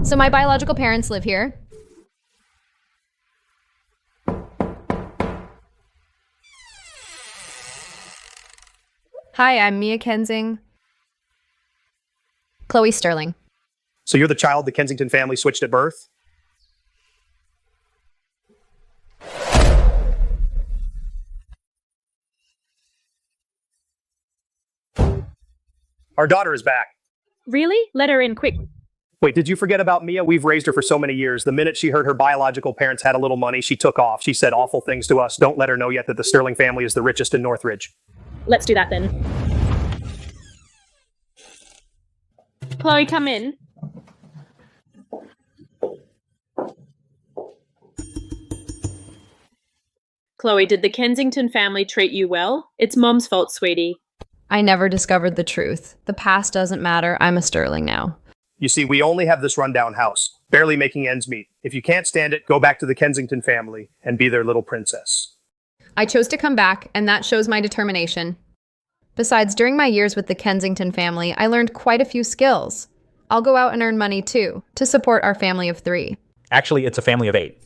So my biological parents live here. Hi, I'm Mia Kensing. Chloe Sterling. So you're the child the Kensington family switched at birth? Our daughter is back. Really? Let her in, quick. Wait, did you forget about Mia? We've raised her for so many years. The minute she heard her biological parents had a little money, she took off. She said awful things to us. Don't let her know yet that the Sterling family is the richest in Northridge. Let's do that then. Chloe, come in. Chloe, did the Kensington family treat you well? It's Mom's fault, sweetie. I never discovered the truth. The past doesn't matter. I'm a Sterling now. You see, we only have this rundown house, barely making ends meet. If you can't stand it, go back to the Kensington family and be their little princess. I chose to come back, and that shows my determination. Besides, during my years with the Kensington family, I learned quite a few skills. I'll go out and earn money too, to support our family of 3. Actually, it's a family of 8.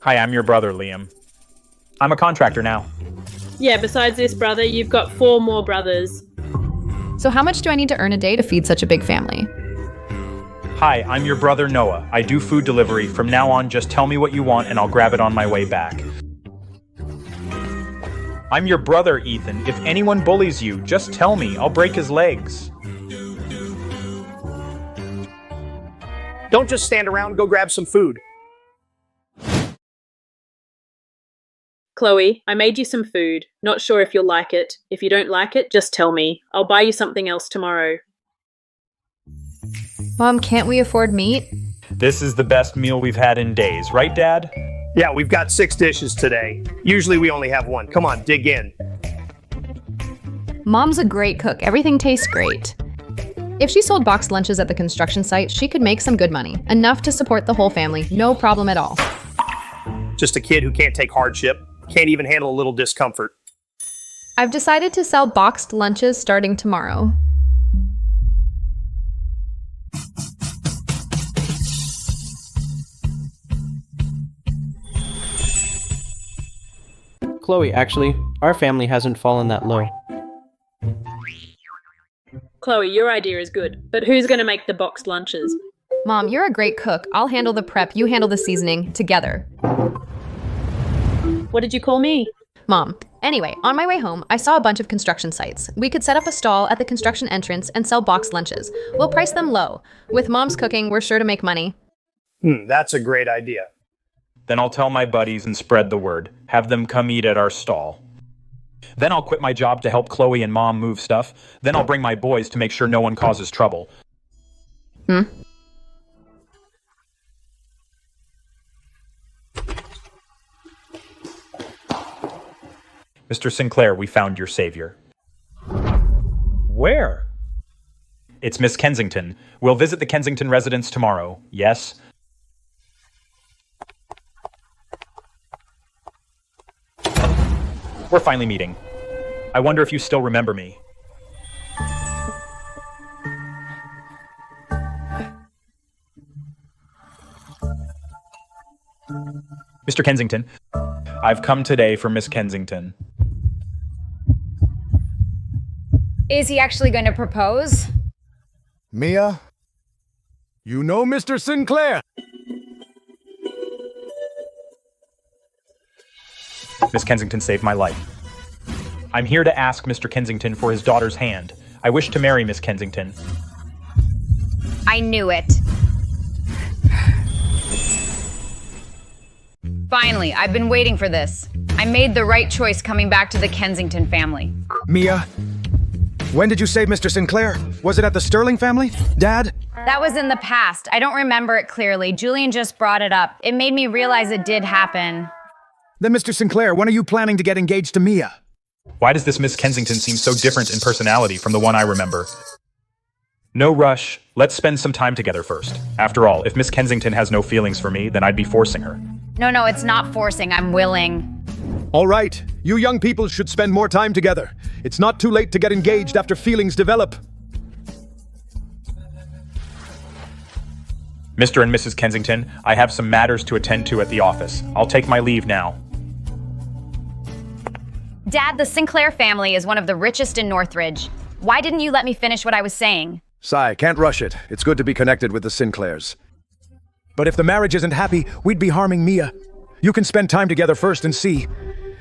Hi, I'm your brother, Liam. I'm a contractor now. Yeah, besides this brother, you've got 4 more brothers. So how much do I need to earn a day to feed such a big family? Hi, I'm your brother, Noah. I do food delivery. From now on, just tell me what you want and I'll grab it on my way back. I'm your brother, Ethan. If anyone bullies you, just tell me. I'll break his legs. Don't just stand around, go grab some food. Chloe, I made you some food. Not sure if you'll like it. If you don't like it, just tell me. I'll buy you something else tomorrow. Mom, can't we afford meat? This is the best meal we've had in days, right, Dad? Yeah, we've got 6 dishes today. Usually we only have 1. Come on, dig in. Mom's a great cook. Everything tastes great. If she sold boxed lunches at the construction site, she could make some good money. Enough to support the whole family. No problem at all. Just a kid who can't take hardship, can't even handle a little discomfort. I've decided to sell boxed lunches starting tomorrow. Chloe, actually, our family hasn't fallen that low. Chloe, your idea is good, but who's going to make the boxed lunches? Mom, you're a great cook. I'll handle the prep, you handle the seasoning, together. What did you call me? Mom. Anyway, on my way home, I saw a bunch of construction sites. We could set up a stall at the construction entrance and sell boxed lunches. We'll price them low. With Mom's cooking, we're sure to make money. That's a great idea. Then I'll tell my buddies and spread the word. Have them come eat at our stall. Then I'll quit my job to help Chloe and Mom move stuff. Then I'll bring my boys to make sure no one causes trouble. Mr. Sinclair, we found your savior. Where? It's Miss Kensington. We'll visit the Kensington residence tomorrow. Yes? We're finally meeting. I wonder if you still remember me. Mr. Kensington, I've come today for Miss Kensington. Is he actually going to propose? Mia? You know Mr. Sinclair? Miss Kensington saved my life. I'm here to ask Mr. Kensington for his daughter's hand. I wish to marry Miss Kensington. I knew it. Finally, I've been waiting for this. I made the right choice coming back to the Kensington family. Mia? When did you save Mr. Sinclair? Was it at the Sterling family? Dad? That was in the past. I don't remember it clearly. Julian just brought it up. It made me realize it did happen. Then Mr. Sinclair, when are you planning to get engaged to Mia? Why does this Miss Kensington seem so different in personality from the one I remember? No rush. Let's spend some time together first. After all, if Miss Kensington has no feelings for me, then I'd be forcing her. No, it's not forcing. I'm willing. All right. You young people should spend more time together. It's not too late to get engaged after feelings develop. Mr. and Mrs. Kensington, I have some matters to attend to at the office. I'll take my leave now. Dad, the Sinclair family is one of the richest in Northridge. Why didn't you let me finish what I was saying? Sigh, can't rush it. It's good to be connected with the Sinclairs. But if the marriage isn't happy, we'd be harming Mia. You can spend time together first and see.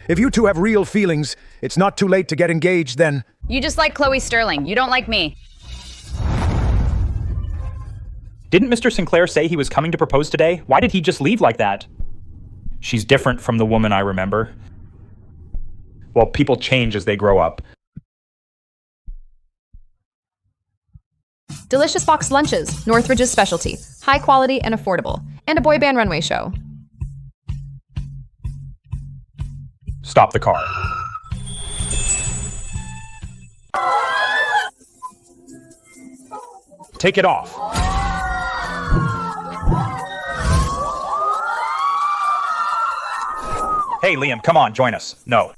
If you two have real feelings, it's not too late to get engaged then. You just like Chloe Sterling. You don't like me. Didn't Mr. Sinclair say he was coming to propose today? Why did he just leave like that? She's different from the woman I remember. Well, people change as they grow up. Delicious boxed lunches, Northridge's specialty. High quality and affordable. And a boy band runway show. Stop the car. Take it off. Hey, Liam, come on, join us. No.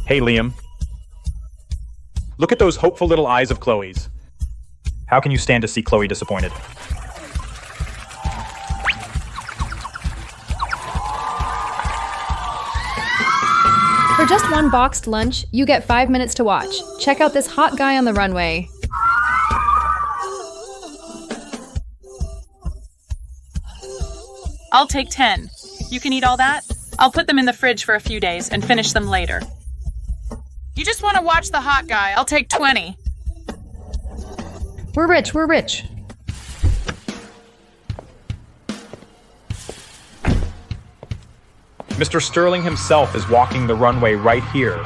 Hey, Liam. Look at those hopeful little eyes of Chloe's. How can you stand to see Chloe disappointed? For just one boxed lunch, you get 5 minutes to watch. Check out this hot guy on the runway. I'll take 10. You can eat all that? I'll put them in the fridge for a few days and finish them later. You just want to watch the hot guy. I'll take 20. We're rich, we're rich. Mr. Sterling himself is walking the runway right here.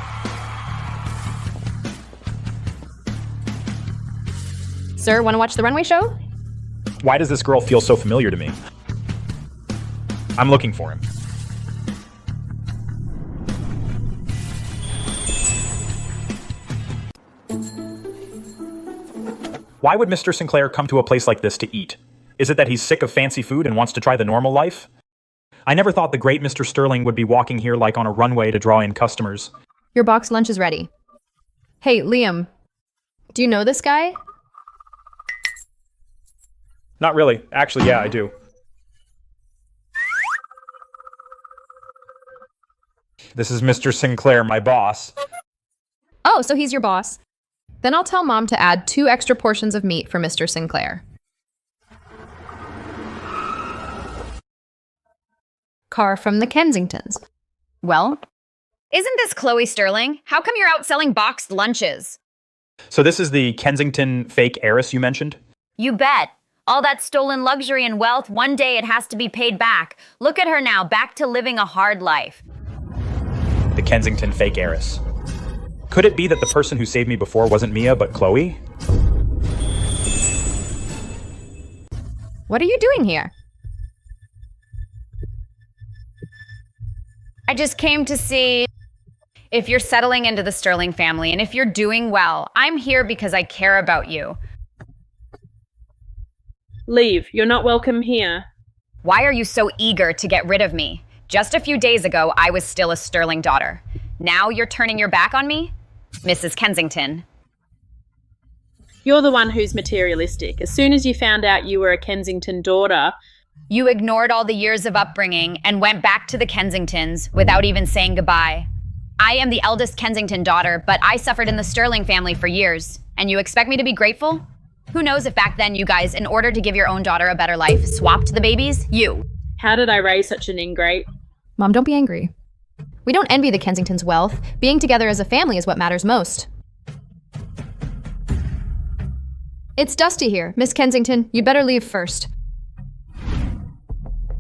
Sir, want to watch the runway show? Why does this girl feel so familiar to me? I'm looking for him. Why would Mr. Sinclair come to a place like this to eat? Is it that he's sick of fancy food and wants to try the normal life? I never thought the great Mr. Sterling would be walking here like on a runway to draw in customers. Your boxed lunch is ready. Hey, Liam. Do you know this guy? Not really. Actually, yeah, I do. This is Mr. Sinclair, my boss. Oh, so he's your boss. Then I'll tell Mom to add 2 extra portions of meat for Mr. Sinclair. Car from the Kensingtons. Well, isn't this Chloe Sterling? How come you're out selling boxed lunches? So this is the Kensington fake heiress you mentioned? You bet. All that stolen luxury and wealth, one day it has to be paid back. Look at her now, back to living a hard life. The Kensington fake heiress. Could it be that the person who saved me before wasn't Mia, but Chloe? What are you doing here? I just came to see if you're settling into the Sterling family and if you're doing well. I'm here because I care about you. Leave. You're not welcome here. Why are you so eager to get rid of me? Just a few days ago, I was still a Sterling daughter. Now you're turning your back on me? Mrs. Kensington. You're the one who's materialistic. As soon as you found out you were a Kensington daughter, You ignored all the years of upbringing and went back to the Kensingtons without even saying goodbye. I am the eldest Kensington daughter, but I suffered in the Sterling family for years. And you expect me to be grateful? Who knows if back then you guys, in order to give your own daughter a better life, swapped the babies? You. how did I raise such an ingrate? Mom, don't be angry. We don't envy the Kensingtons' wealth. Being together as a family is what matters most. It's dusty here. Miss Kensington, you'd better leave first.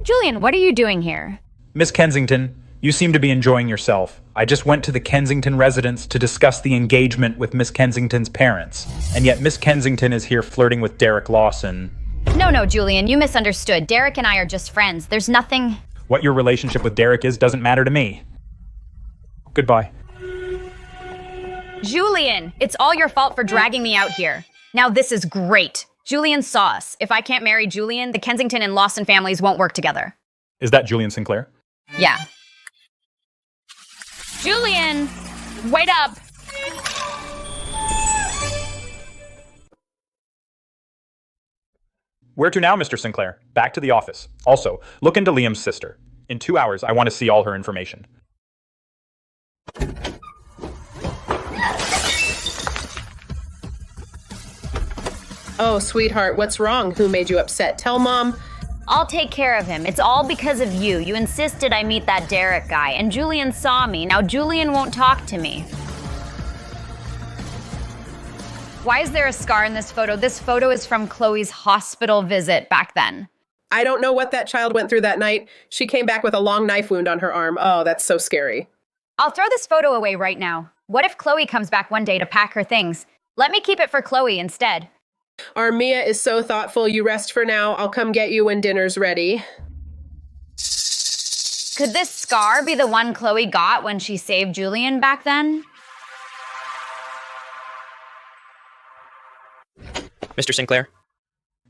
Julian, what are you doing here? Miss Kensington, you seem to be enjoying yourself. I just went to the Kensington residence to discuss the engagement with Miss Kensington's parents. And yet Miss Kensington is here flirting with Derek Lawson. No, Julian, you misunderstood. Derek and I are just friends. There's nothing... What your relationship with Derek is doesn't matter to me. Goodbye. Julian, it's all your fault for dragging me out here. Now this is great. Julian saw us. If I can't marry Julian, the Kensington and Lawson families won't work together. Is that Julian Sinclair? Yeah. Julian! Wait up! Where to now, Mr. Sinclair? Back to the office. Also, look into Liam's sister. In 2 hours, I want to see all her information. Oh, sweetheart, what's wrong? Who made you upset? Tell Mom. I'll take care of him. It's all because of you. You insisted I meet that Derek guy, and Julian saw me. Now Julian won't talk to me. Why is there a scar in this photo? This photo is from Chloe's hospital visit back then. I don't know what that child went through that night. She came back with a long knife wound on her arm. Oh, that's so scary. I'll throw this photo away right now. What if Chloe comes back one day to pack her things? Let me keep it for Chloe instead. Our Mia is so thoughtful. You rest for now. I'll come get you when dinner's ready. Could this scar be the one Chloe got when she saved Julian back then? Mr. Sinclair?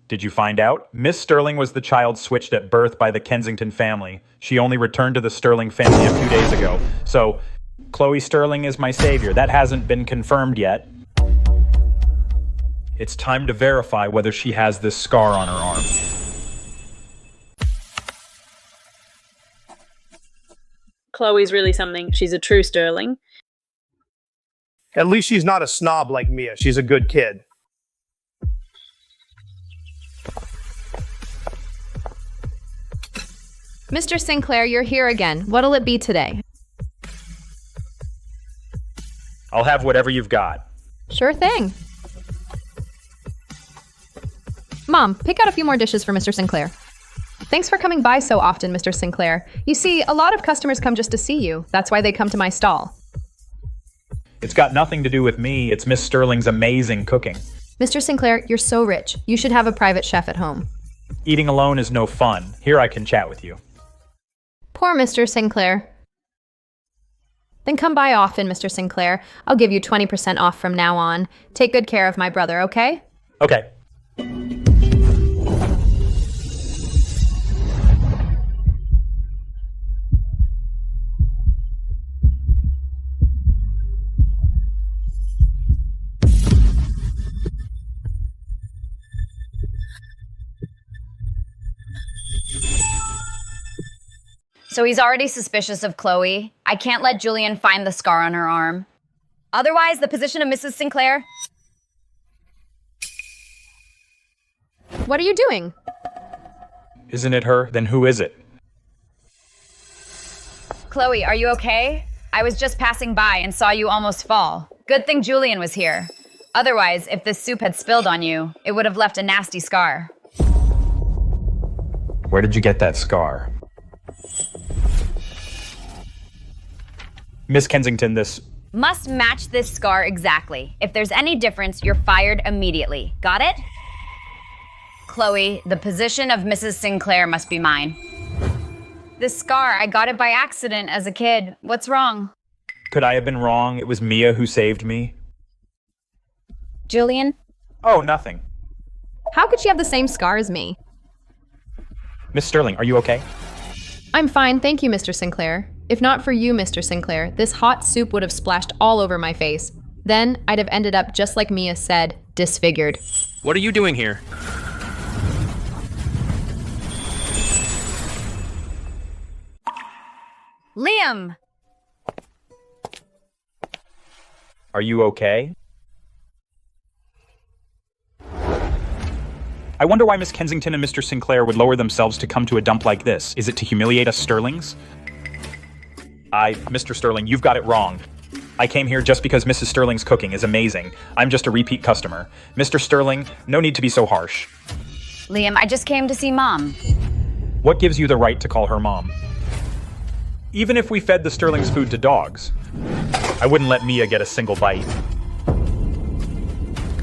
Did you find out? Miss Sterling was the child switched at birth by the Kensington family. She only returned to the Sterling family a few days ago. So, Chloe Sterling is my savior. That hasn't been confirmed yet. It's time to verify whether she has this scar on her arm. Chloe's really something. She's a true Sterling. At least she's not a snob like Mia. She's a good kid. Mr. Sinclair, you're here again. What'll it be today? I'll have whatever you've got. Sure thing. Mom, pick out a few more dishes for Mr. Sinclair. Thanks for coming by so often, Mr. Sinclair. You see, a lot of customers come just to see you. That's why they come to my stall. It's got nothing to do with me. It's Miss Sterling's amazing cooking. Mr. Sinclair, you're so rich. You should have a private chef at home. Eating alone is no fun. Here I can chat with you. Poor Mr. Sinclair. Then come by often, Mr. Sinclair. I'll give you 20% off from now on. Take good care of my brother, okay? Okay. So he's already suspicious of Chloe. I can't let Julian find the scar on her arm. Otherwise, the position of Mrs. Sinclair... What are you doing? Isn't it her? Then who is it? Chloe, are you okay? I was just passing by and saw you almost fall. Good thing Julian was here. Otherwise, if this soup had spilled on you, it would have left a nasty scar. Where did you get that scar? Miss Kensington, this... Must match this scar exactly. If there's any difference, you're fired immediately. Got it? Chloe, the position of Mrs. Sinclair must be mine. This scar, I got it by accident as a kid. What's wrong? Could I have been wrong? It was Mia who saved me. Julian? Oh, nothing. How could she have the same scar as me? Miss Sterling, are you okay? I'm fine, thank you, Mr. Sinclair. If not for you, Mr. Sinclair, this hot soup would have splashed all over my face. Then I'd have ended up just like Mia said, disfigured. What are you doing here? Liam! Are you okay? I wonder why Miss Kensington and Mr. Sinclair would lower themselves to come to a dump like this. Is it to humiliate us Sterlings? Mr. Sterling, you've got it wrong. I came here just because Mrs. Sterling's cooking is amazing. I'm just a repeat customer. Mr. Sterling, no need to be so harsh. Liam, I just came to see Mom. What gives you the right to call her Mom? Even if we fed the Sterling's food to dogs, I wouldn't let Mia get a single bite.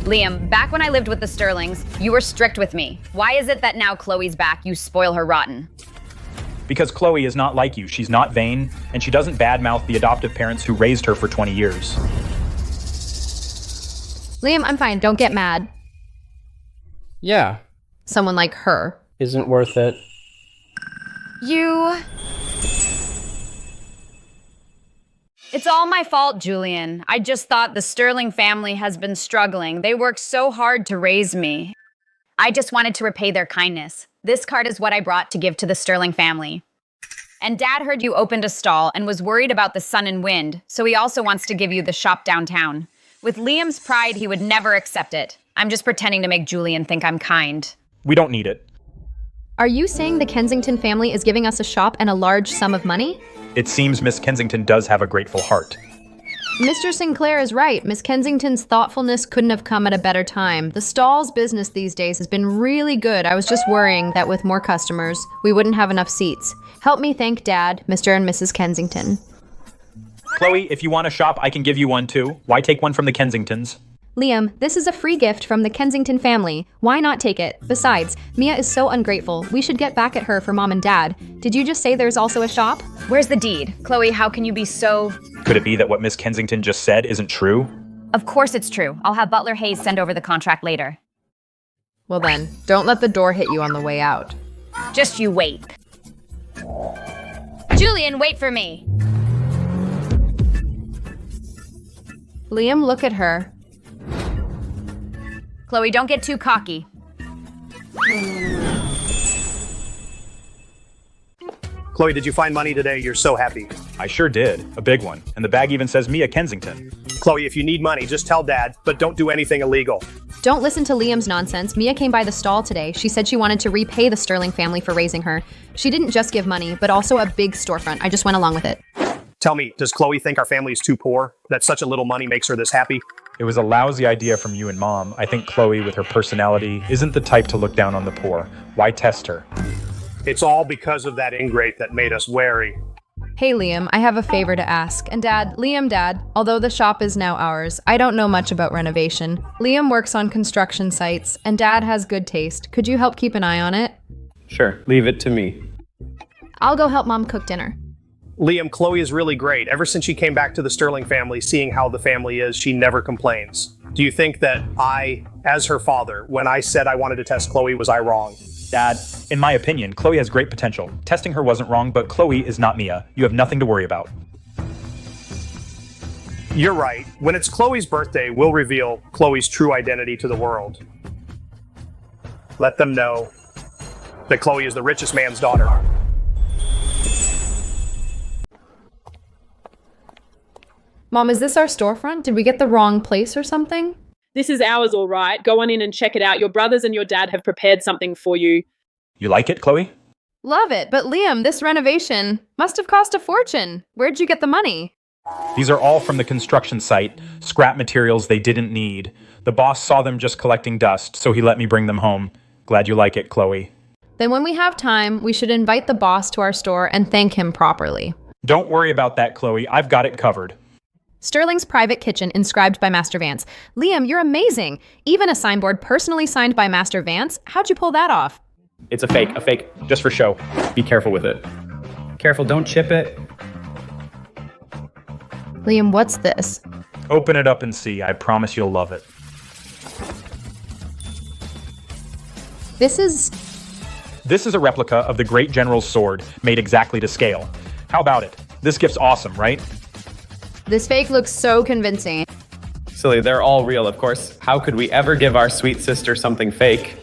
Liam, back when I lived with the Sterlings, you were strict with me. Why is it that now Chloe's back, you spoil her rotten? Because Chloe is not like you. She's not vain, and she doesn't badmouth the adoptive parents who raised her for 20 years. Liam, I'm fine, don't get mad. Yeah, Someone like her. isn't worth it. You... It's all my fault, Julian. I just thought the Sterling family has been struggling. They worked so hard to raise me. I just wanted to repay their kindness. This card is what I brought to give to the Sterling family. And Dad heard you opened a stall and was worried about the sun and wind, so he also wants to give you the shop downtown. With Liam's pride, he would never accept it. I'm just pretending to make Julian think I'm kind. We don't need it. Are you saying the Kensington family is giving us a shop and a large sum of money? It seems Miss Kensington does have a grateful heart. Mr. Sinclair is right. Miss Kensington's thoughtfulness couldn't have come at a better time. The stall's business these days has been really good. I was just worrying that with more customers, we wouldn't have enough seats. Help me thank Dad, Mr. and Mrs. Kensington. Chloe, if you want a shop, I can give you one too. Why take one from the Kensingtons? Liam, this is a free gift from the Kensington family. Why not take it? Besides, Mia is so ungrateful. We should get back at her for Mom and Dad. Did you just say there's also a shop? Where's the deed? Chloe, how can you be so... Could it be that what Miss Kensington just said isn't true? Of course it's true. I'll have Butler Hayes send over the contract later. Well then, don't let the door hit you on the way out. Just you wait. Julian, wait for me. Liam, look at her. Chloe, don't get too cocky. Chloe, did you find money today? You're so happy. I sure did. A big one. And the bag even says Mia Kensington. Chloe, if you need money, just tell Dad, but don't do anything illegal. Don't listen to Liam's nonsense. Mia came by the stall today. She said she wanted to repay the Sterling family for raising her. She didn't just give money, but also a big storefront. I just went along with it. Tell me, does Chloe think our family is too poor? That such a little money makes her this happy? It was a lousy idea from you and Mom. I think Chloe, with her personality, isn't the type to look down on the poor. Why test her? It's all because of that ingrate that made us wary. Hey Liam, I have a favor to ask. And Dad, although the shop is now ours, I don't know much about renovation. Liam works on construction sites, and Dad has good taste. Could you help keep an eye on it? Sure, leave it to me. I'll go help Mom cook dinner. Liam, Chloe is really great. Ever since she came back to the Sterling family, seeing how the family is, she never complains. Do you think that I, as her father, when I said I wanted to test Chloe, was I wrong? Dad, in my opinion, Chloe has great potential. Testing her wasn't wrong, but Chloe is not Mia. You have nothing to worry about. You're right. When it's Chloe's birthday, we'll reveal Chloe's true identity to the world. Let them know that Chloe is the richest man's daughter. Mom, is this our storefront? Did we get the wrong place or something? This is ours, all right. Go on in and check it out. Your brothers and your dad have prepared something for you. You like it, Chloe? Love it, but Liam, this renovation must have cost a fortune. Where'd you get the money? These are all from the construction site, scrap materials they didn't need. The boss saw them just collecting dust, so he let me bring them home. Glad you like it, Chloe. Then when we have time, we should invite the boss to our store and thank him properly. Don't worry about that, Chloe. I've got it covered. Sterling's private kitchen, inscribed by Master Vance. Liam, you're amazing. Even a signboard personally signed by Master Vance. How'd you pull that off? It's a fake, just for show. Be careful with it. Careful, don't chip it. Liam, what's this? Open it up and see. I promise you'll love it. This is a replica of the Great General's sword, made exactly to scale. How about it? This gift's awesome, right? This fake looks so convincing. Silly, they're all real, of course. How could we ever give our sweet sister something fake?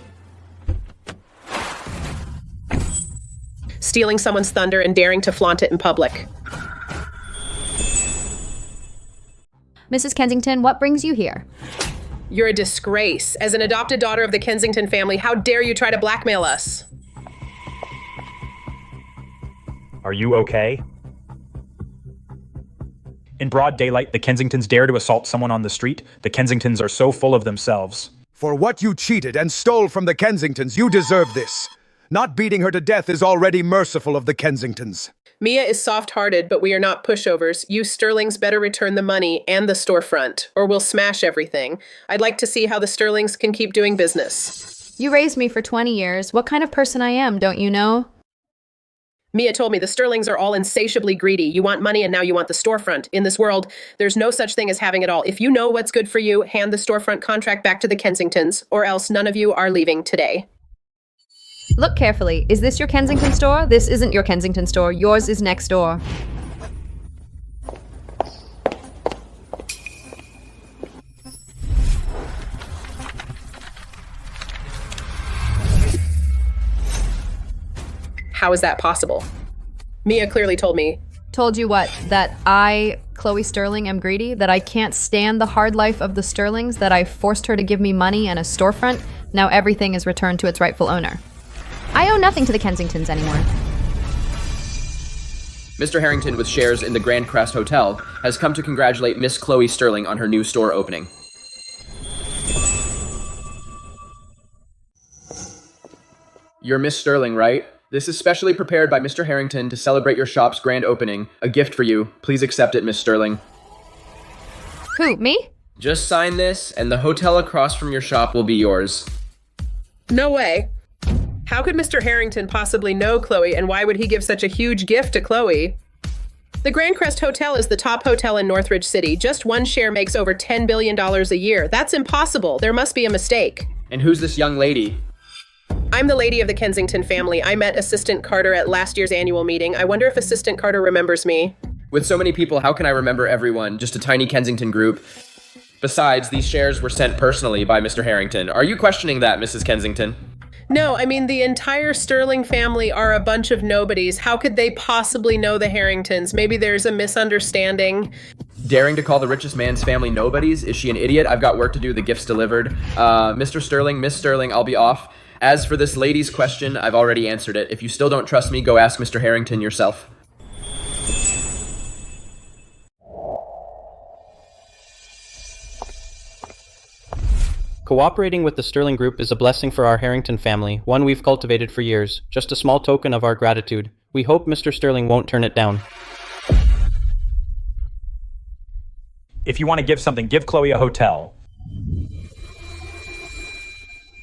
Stealing someone's thunder and daring to flaunt it in public. Mrs. Kensington, what brings you here? You're a disgrace. As an adopted daughter of the Kensington family, how dare you try to blackmail us? Are you okay? In broad daylight, the Kensingtons dare to assault someone on the street. The Kensingtons are so full of themselves. For what you cheated and stole from the Kensingtons, you deserve this. Not beating her to death is already merciful of the Kensingtons. Mia is soft-hearted, but we are not pushovers. You Sterlings better return the money and the storefront, or we'll smash everything. I'd like to see how the Sterlings can keep doing business. You raised me for 20 years. What kind of person I am, don't you know? Mia told me the Sterlings are all insatiably greedy. You want money and now you want the storefront. In this world, there's no such thing as having it all. If you know what's good for you, hand the storefront contract back to the Kensingtons, or else none of you are leaving today. Look carefully. Is this your Kensington store? This isn't your Kensington store. Yours is next door. How is that possible? Mia clearly told me. Told you what? That I, Chloe Sterling, am greedy? That I can't stand the hard life of the Sterlings? That I forced her to give me money and a storefront? Now everything is returned to its rightful owner. I owe nothing to the Kensingtons anymore. Mr. Harrington, with shares in the Grand Crest Hotel, has come to congratulate Miss Chloe Sterling on her new store opening. You're Miss Sterling, right? This is specially prepared by Mr. Harrington to celebrate your shop's grand opening. A gift for you. Please accept it, Miss Sterling. Who, me? Just sign this, and the hotel across from your shop will be yours. No way. How could Mr. Harrington possibly know Chloe, and why would he give such a huge gift to Chloe? The Grand Crest Hotel is the top hotel in Northridge City. Just one share makes over $10 billion a year. That's impossible. There must be a mistake. And who's this young lady? I'm the lady of the Kensington family. I met Assistant Carter at last year's annual meeting. I wonder if Assistant Carter remembers me. With so many people, how can I remember everyone? Just a tiny Kensington group. Besides, these shares were sent personally by Mr. Harrington. Are you questioning that, Mrs. Kensington? No, I mean, the entire Sterling family are a bunch of nobodies. How could they possibly know the Harringtons? Maybe there's a misunderstanding. Daring to call the richest man's family nobodies? Is she an idiot? I've got work to do. The gift's delivered. Mr. Sterling, Miss Sterling, I'll be off. As for this lady's question, I've already answered it. If you still don't trust me, go ask Mr. Harrington yourself. Cooperating with the Sterling Group is a blessing for our Harrington family, one we've cultivated for years. Just a small token of our gratitude. We hope Mr. Sterling won't turn it down. If you want to give something, give Chloe a hotel.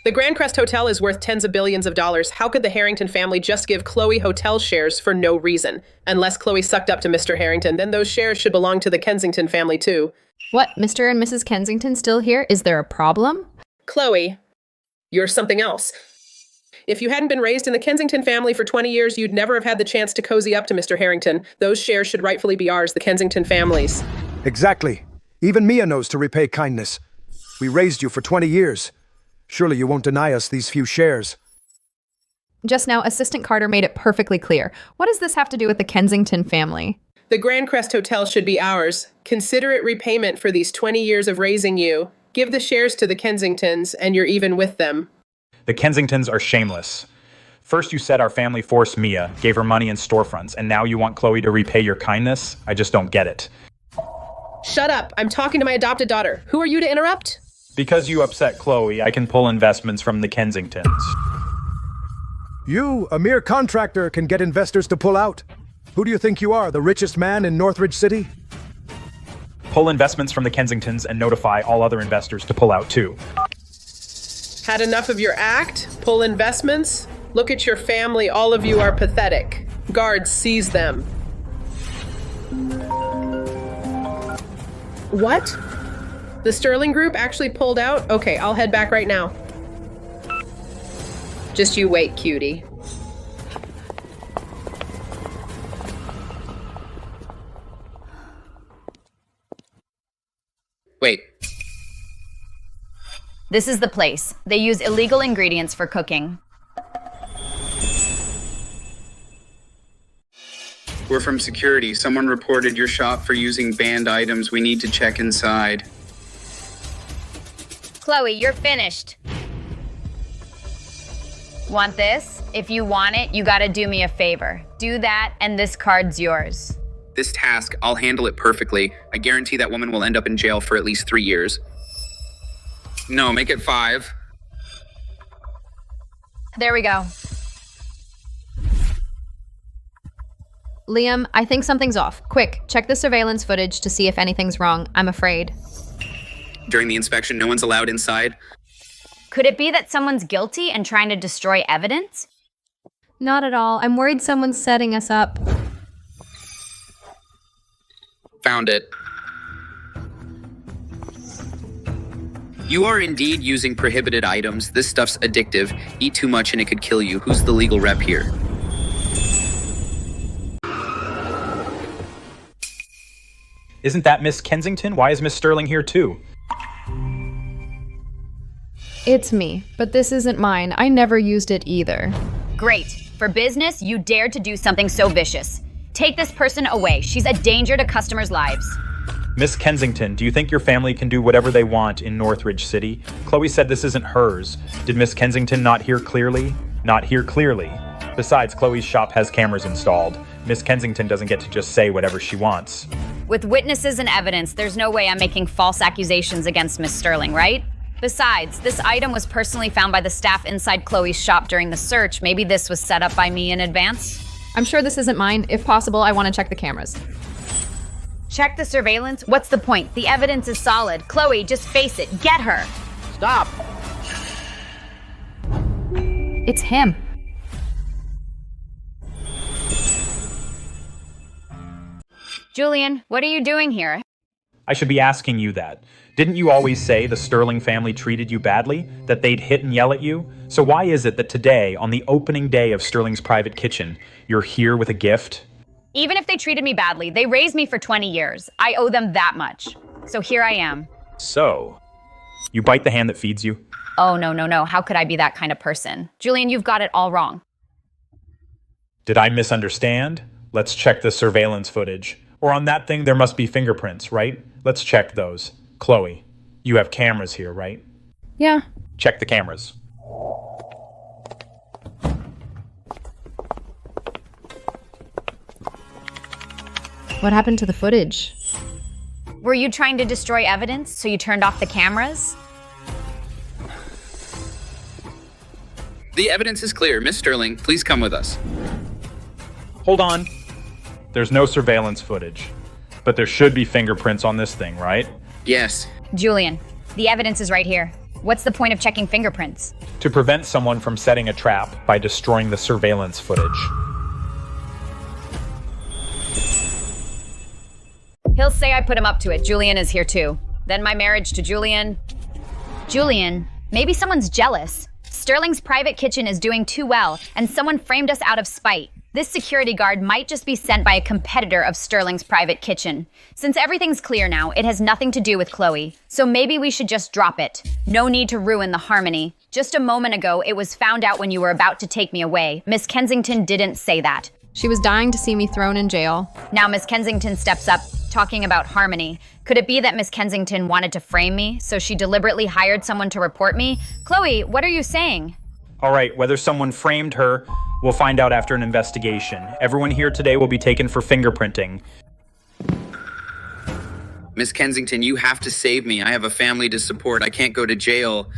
The Grand Crest Hotel is worth tens of billions of dollars. How could the Harrington family just give Chloe hotel shares for no reason? Unless Chloe sucked up to Mr. Harrington, then those shares should belong to the Kensington family too. What, Mr. and Mrs. Kensington still here? Is there a problem? Chloe, you're something else. If you hadn't been raised in the Kensington family for 20 years, you'd never have had the chance to cozy up to Mr. Harrington. Those shares should rightfully be ours, the Kensington family's. Exactly. Even Mia knows to repay kindness. We raised you for 20 years. Surely you won't deny us these few shares. Just now, Assistant Carter made it perfectly clear. What does this have to do with the Kensington family? The Grand Crest Hotel should be ours. Consider it repayment for these 20 years of raising you. Give the shares to the Kensingtons, and you're even with them. The Kensingtons are shameless. First you said our family forced Mia, gave her money in storefronts, and now you want Chloe to repay your kindness? I just don't get it. Shut up. I'm talking to my adopted daughter. Who are you to interrupt? Because you upset Chloe, I can pull investments from the Kensingtons. You, a mere contractor, can get investors to pull out. Who do you think you are, the richest man in Northridge City? Pull investments from the Kensingtons and notify all other investors to pull out too. Had enough of your act? Pull investments? Look at your family. All of you are pathetic. Guards, seize them. What? The Sterling Group actually pulled out? Okay, I'll head back right now. Just you wait, cutie. Wait. This is the place. They use illegal ingredients for cooking. We're from security. Someone reported your shop for using banned items. We need to check inside. Chloe, you're finished. Want this? If you want it, you gotta do me a favor. Do that, and this card's yours. This task, I'll handle it perfectly. I guarantee that woman will end up in jail for at least 3 years. No, make it 5. There we go. Liam, I think something's off. Quick, check the surveillance footage to see if anything's wrong. I'm afraid. During the inspection, no one's allowed inside. Could it be that someone's guilty and trying to destroy evidence? Not at all. I'm worried someone's setting us up. Found it. You are indeed using prohibited items. This stuff's addictive. Eat too much and it could kill you. Who's the legal rep here? Isn't that Miss Kensington? Why is Miss Sterling here too? It's me, but this isn't mine. I never used it either. Great. For business, you dared to do something so vicious. Take this person away. She's a danger to customers' lives. Miss Kensington, do you think your family can do whatever they want in Northridge City? Chloe said this isn't hers. Did Miss Kensington not hear clearly? Not hear clearly. Besides, Chloe's shop has cameras installed. Miss Kensington doesn't get to just say whatever she wants. With witnesses and evidence, there's no way I'm making false accusations against Miss Sterling, right? Besides, this item was personally found by the staff inside Chloe's shop during the search. Maybe this was set up by me in advance? I'm sure this isn't mine. If possible, I want to check the cameras. Check the surveillance? What's the point? The evidence is solid. Chloe, just face it. Get her. Stop! It's him. Julian, what are you doing here? I should be asking you that. Didn't you always say the Sterling family treated you badly? That they'd hit and yell at you? So why is it that today, on the opening day of Sterling's private kitchen, you're here with a gift? Even if they treated me badly, they raised me for 20 years. I owe them that much. So here I am. So, you bite the hand that feeds you? Oh, no. How could I be that kind of person? Julian, you've got it all wrong. Did I misunderstand? Let's check the surveillance footage. Or on that thing, there must be fingerprints, right? Let's check those. Chloe, you have cameras here, right? Yeah. Check the cameras. What happened to the footage? Were you trying to destroy evidence, so you turned off the cameras? The evidence is clear. Miss Sterling, please come with us. Hold on. There's no surveillance footage. But there should be fingerprints on this thing, right? Yes. Julian, the evidence is right here. What's the point of checking fingerprints? To prevent someone from setting a trap by destroying the surveillance footage. He'll say I put him up to it. Julian is here too. Then my marriage to Julian. Julian, maybe someone's jealous. Sterling's private kitchen is doing too well, and someone framed us out of spite. This security guard might just be sent by a competitor of Sterling's private kitchen. Since everything's clear now, it has nothing to do with Chloe. So maybe we should just drop it. No need to ruin the harmony. Just a moment ago, it was found out when you were about to take me away. Miss Kensington didn't say that. She was dying to see me thrown in jail. Now Miss Kensington steps up, talking about harmony. Could it be that Miss Kensington wanted to frame me, so she deliberately hired someone to report me? Chloe, what are you saying? All right, whether someone framed her, we'll find out after an investigation. Everyone here today will be taken for fingerprinting. Miss Kensington, you have to save me. I have a family to support. I can't go to jail.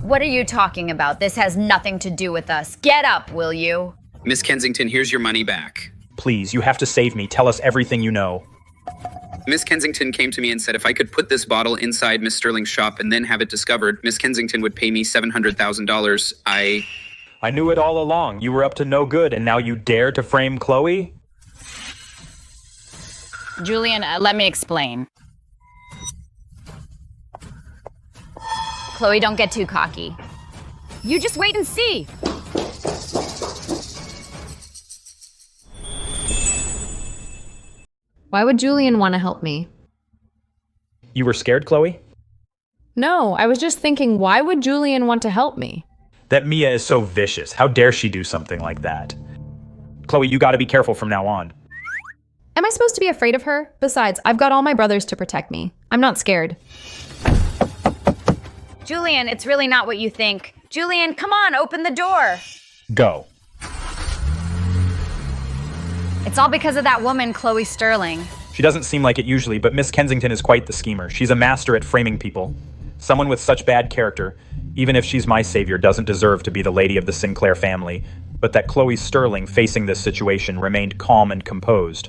What are you talking about? This has nothing to do with us. Get up, will you? Miss Kensington, here's your money back. Please, you have to save me. Tell us everything you know. Miss Kensington came to me and said if I could put this bottle inside Miss Sterling's shop and then have it discovered, Miss Kensington would pay me $700,000. I knew it all along. You were up to no good, and now you dare to frame Chloe? Julian, let me explain. Chloe, don't get too cocky. You just wait and see. Why would Julian want to help me? You were scared, Chloe? No, I was just thinking, why would Julian want to help me? That Mia is so vicious. How dare she do something like that? Chloe, you gotta be careful from now on. Am I supposed to be afraid of her? Besides, I've got all my brothers to protect me. I'm not scared. Julian, it's really not what you think. Julian, come on, open the door. Go. It's all because of that woman, Chloe Sterling. She doesn't seem like it usually, but Miss Kensington is quite the schemer. She's a master at framing people. Someone with such bad character, even if she's my savior, doesn't deserve to be the lady of the Sinclair family. But that Chloe Sterling, facing this situation, remained calm and composed.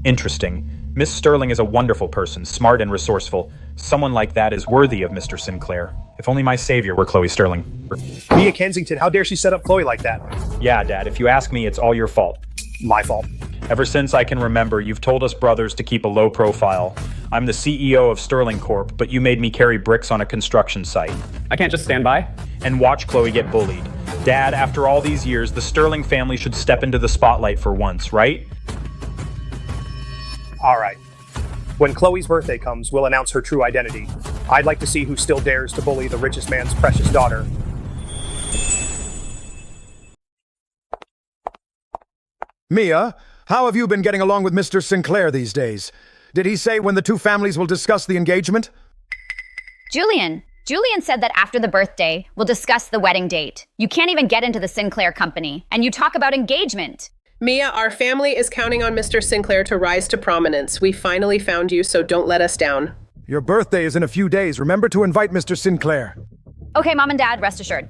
Interesting. Miss Sterling is a wonderful person, smart and resourceful. Someone like that is worthy of Mr. Sinclair. If only my savior were Chloe Sterling. Mia Kensington, how dare she set up Chloe like that? Yeah, Dad, if you ask me, it's all your fault. My fault. Ever since I can remember, you've told us brothers to keep a low profile. I'm the CEO of Sterling Corp, but you made me carry bricks on a construction site. I can't just stand by. And watch Chloe get bullied. Dad, after all these years, the Sterling family should step into the spotlight for once, right? All right. When Chloe's birthday comes, we'll announce her true identity. I'd like to see who still dares to bully the richest man's precious daughter. Mia, how have you been getting along with Mr. Sinclair these days? Did he say when the two families will discuss the engagement? Julian said that after the birthday, we'll discuss the wedding date. You can't even get into the Sinclair company, and you talk about engagement. Mia, our family is counting on Mr. Sinclair to rise to prominence. We finally found you, so don't let us down. Your birthday is in a few days. Remember to invite Mr. Sinclair. Okay, Mom and Dad, rest assured.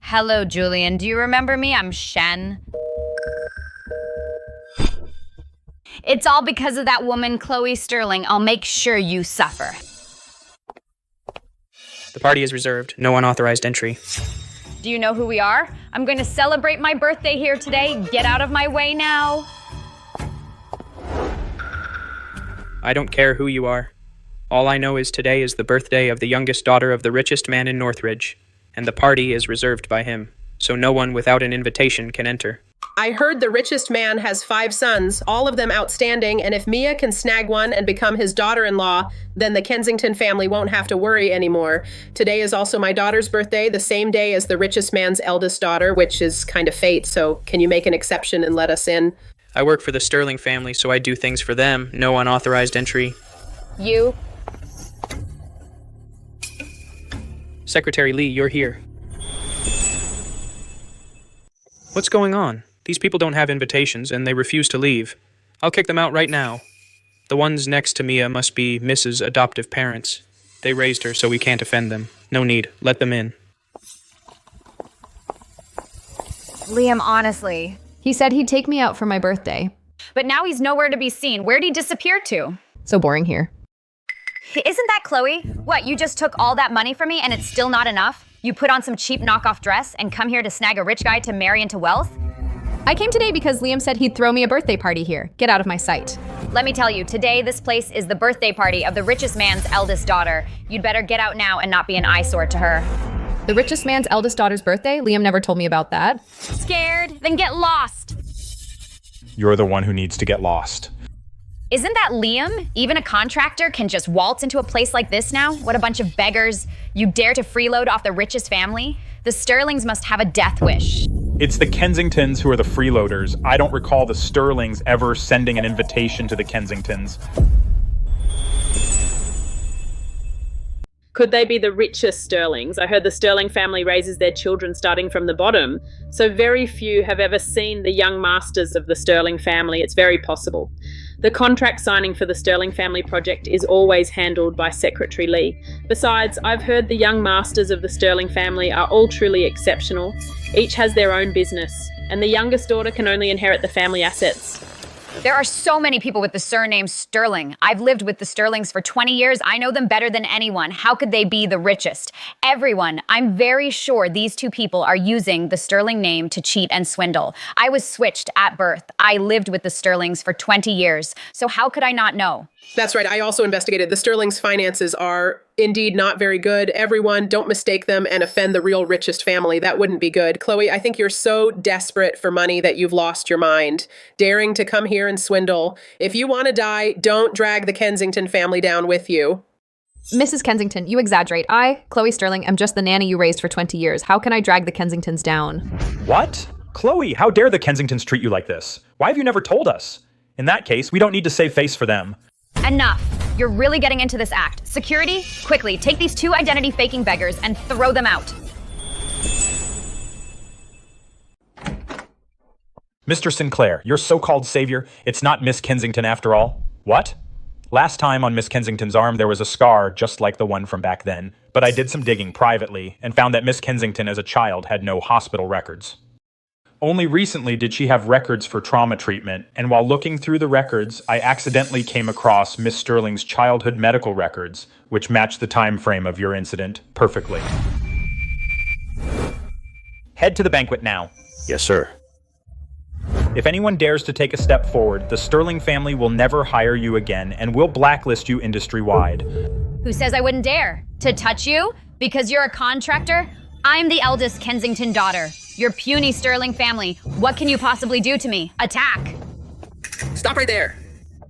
Hello, Julian. Do you remember me? I'm Shen. It's all because of that woman, Chloe Sterling. I'll make sure you suffer. The party is reserved. No unauthorized entry. Do you know who we are? I'm going to celebrate my birthday here today. Get out of my way now. I don't care who you are. All I know is today is the birthday of the youngest daughter of the richest man in Northridge, and the party is reserved by him, so no one without an invitation can enter. I heard the richest man has 5 sons, all of them outstanding, and if Mia can snag one and become his daughter-in-law, then the Kensington family won't have to worry anymore. Today is also my daughter's birthday, the same day as the richest man's eldest daughter, which is kind of fate, so can you make an exception and let us in? I work for the Sterling family, so I do things for them. No unauthorized entry. You? Secretary Lee, you're here. What's going on? These people don't have invitations, and they refuse to leave. I'll kick them out right now. The ones next to Mia must be Mrs. adoptive parents. They raised her, so we can't offend them. No need. Let them in. Liam, honestly. He said he'd take me out for my birthday. But now he's nowhere to be seen. Where'd he disappear to? So boring here. Isn't that Chloe? What, you just took all that money from me and it's still not enough? You put on some cheap knockoff dress and come here to snag a rich guy to marry into wealth? I came today because Liam said he'd throw me a birthday party here. Get out of my sight. Let me tell you, today this place is the birthday party of the richest man's eldest daughter. You'd better get out now and not be an eyesore to her. The richest man's eldest daughter's birthday? Liam never told me about that. Scared? Then get lost. You're the one who needs to get lost. Isn't that Liam? Even a contractor can just waltz into a place like this now? What a bunch of beggars. You dare to freeload off the richest family? The Sterlings must have a death wish. It's the Kensingtons who are the freeloaders. I don't recall the Sterlings ever sending an invitation to the Kensingtons. Could they be the richest Sterlings? I heard the Sterling family raises their children starting from the bottom, so very few have ever seen the young masters of the Sterling family. It's very possible. The contract signing for the Sterling family project is always handled by Secretary Lee. Besides, I've heard the young masters of the Sterling family are all truly exceptional. Each has their own business, and the youngest daughter can only inherit the family assets. There are so many people with the surname Sterling. I've lived with the Sterlings for 20 years. I know them better than anyone. How could they be the richest? Everyone. I'm very sure these two people are using the Sterling name to cheat and swindle. I was switched at birth. I lived with the Sterlings for 20 years. So how could I not know? That's right. I also investigated. The Sterling's finances are indeed not very good. Everyone, don't mistake them and offend the real richest family. That wouldn't be good. Chloe, I think you're so desperate for money that you've lost your mind, daring to come here and swindle. If you want to die, don't drag the Kensington family down with you. Mrs. Kensington, you exaggerate. I, Chloe Sterling, am just the nanny you raised for 20 years. How can I drag the Kensingtons down? What? Chloe, how dare the Kensingtons treat you like this? Why have you never told us? In that case, we don't need to save face for them. Enough. You're really getting into this act. Security, quickly, take these two identity faking beggars and throw them out. Mr. Sinclair, your so-called savior, it's not Miss Kensington after all. What? Last time on Miss Kensington's arm there was a scar just like the one from back then, but I did some digging privately and found that Miss Kensington as a child had no hospital records. Only recently did she have records for trauma treatment, and while looking through the records, I accidentally came across Miss Sterling's childhood medical records, which match the time frame of your incident perfectly. Head to the banquet now. Yes, sir. If anyone dares to take a step forward, the Sterling family will never hire you again and will blacklist you industry-wide. Who says I wouldn't dare? To touch you? Because you're a contractor? I'm the eldest Kensington daughter. Your puny Sterling family. What can you possibly do to me? Attack! Stop right there.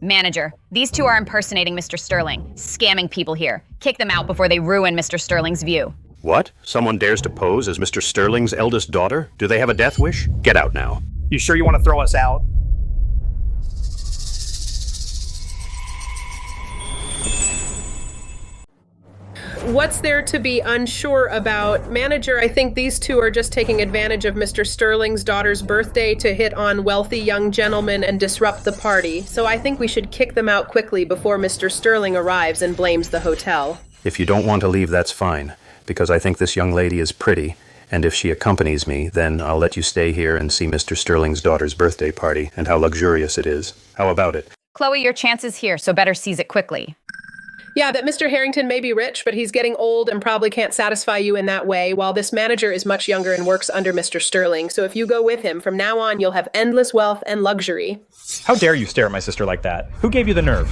Manager, these two are impersonating Mr. Sterling, scamming people here. Kick them out before they ruin Mr. Sterling's view. What? Someone dares to pose as Mr. Sterling's eldest daughter? Do they have a death wish? Get out now. You sure you want to throw us out? What's there to be unsure about? Manager, I think these two are just taking advantage of Mr. Sterling's daughter's birthday to hit on wealthy young gentlemen and disrupt the party. So I think we should kick them out quickly before Mr. Sterling arrives and blames the hotel. If you don't want to leave, that's fine, because I think this young lady is pretty, and if she accompanies me, then I'll let you stay here and see Mr. Sterling's daughter's birthday party and how luxurious it is. How about it? Chloe, your chance is here, so better seize it quickly. Yeah, that Mr. Harrington may be rich, but he's getting old and probably can't satisfy you in that way, while this manager is much younger and works under Mr. Sterling. So if you go with him, from now on, you'll have endless wealth and luxury. How dare you stare at my sister like that? Who gave you the nerve?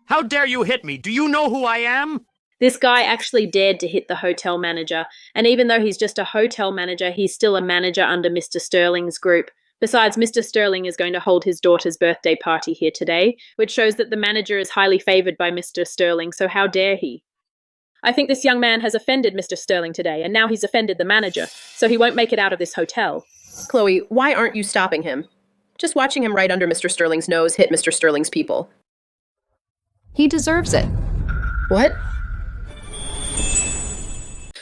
How dare you hit me? Do you know who I am? This guy actually dared to hit the hotel manager, and even though he's just a hotel manager, he's still a manager under Mr. Sterling's group. Besides, Mr. Sterling is going to hold his daughter's birthday party here today, which shows that the manager is highly favoured by Mr. Sterling, so how dare he? I think this young man has offended Mr. Sterling today, and now he's offended the manager, so he won't make it out of this hotel. Chloe, why aren't you stopping him? Just watching him right under Mr. Sterling's nose hit Mr. Sterling's people. He deserves it. What?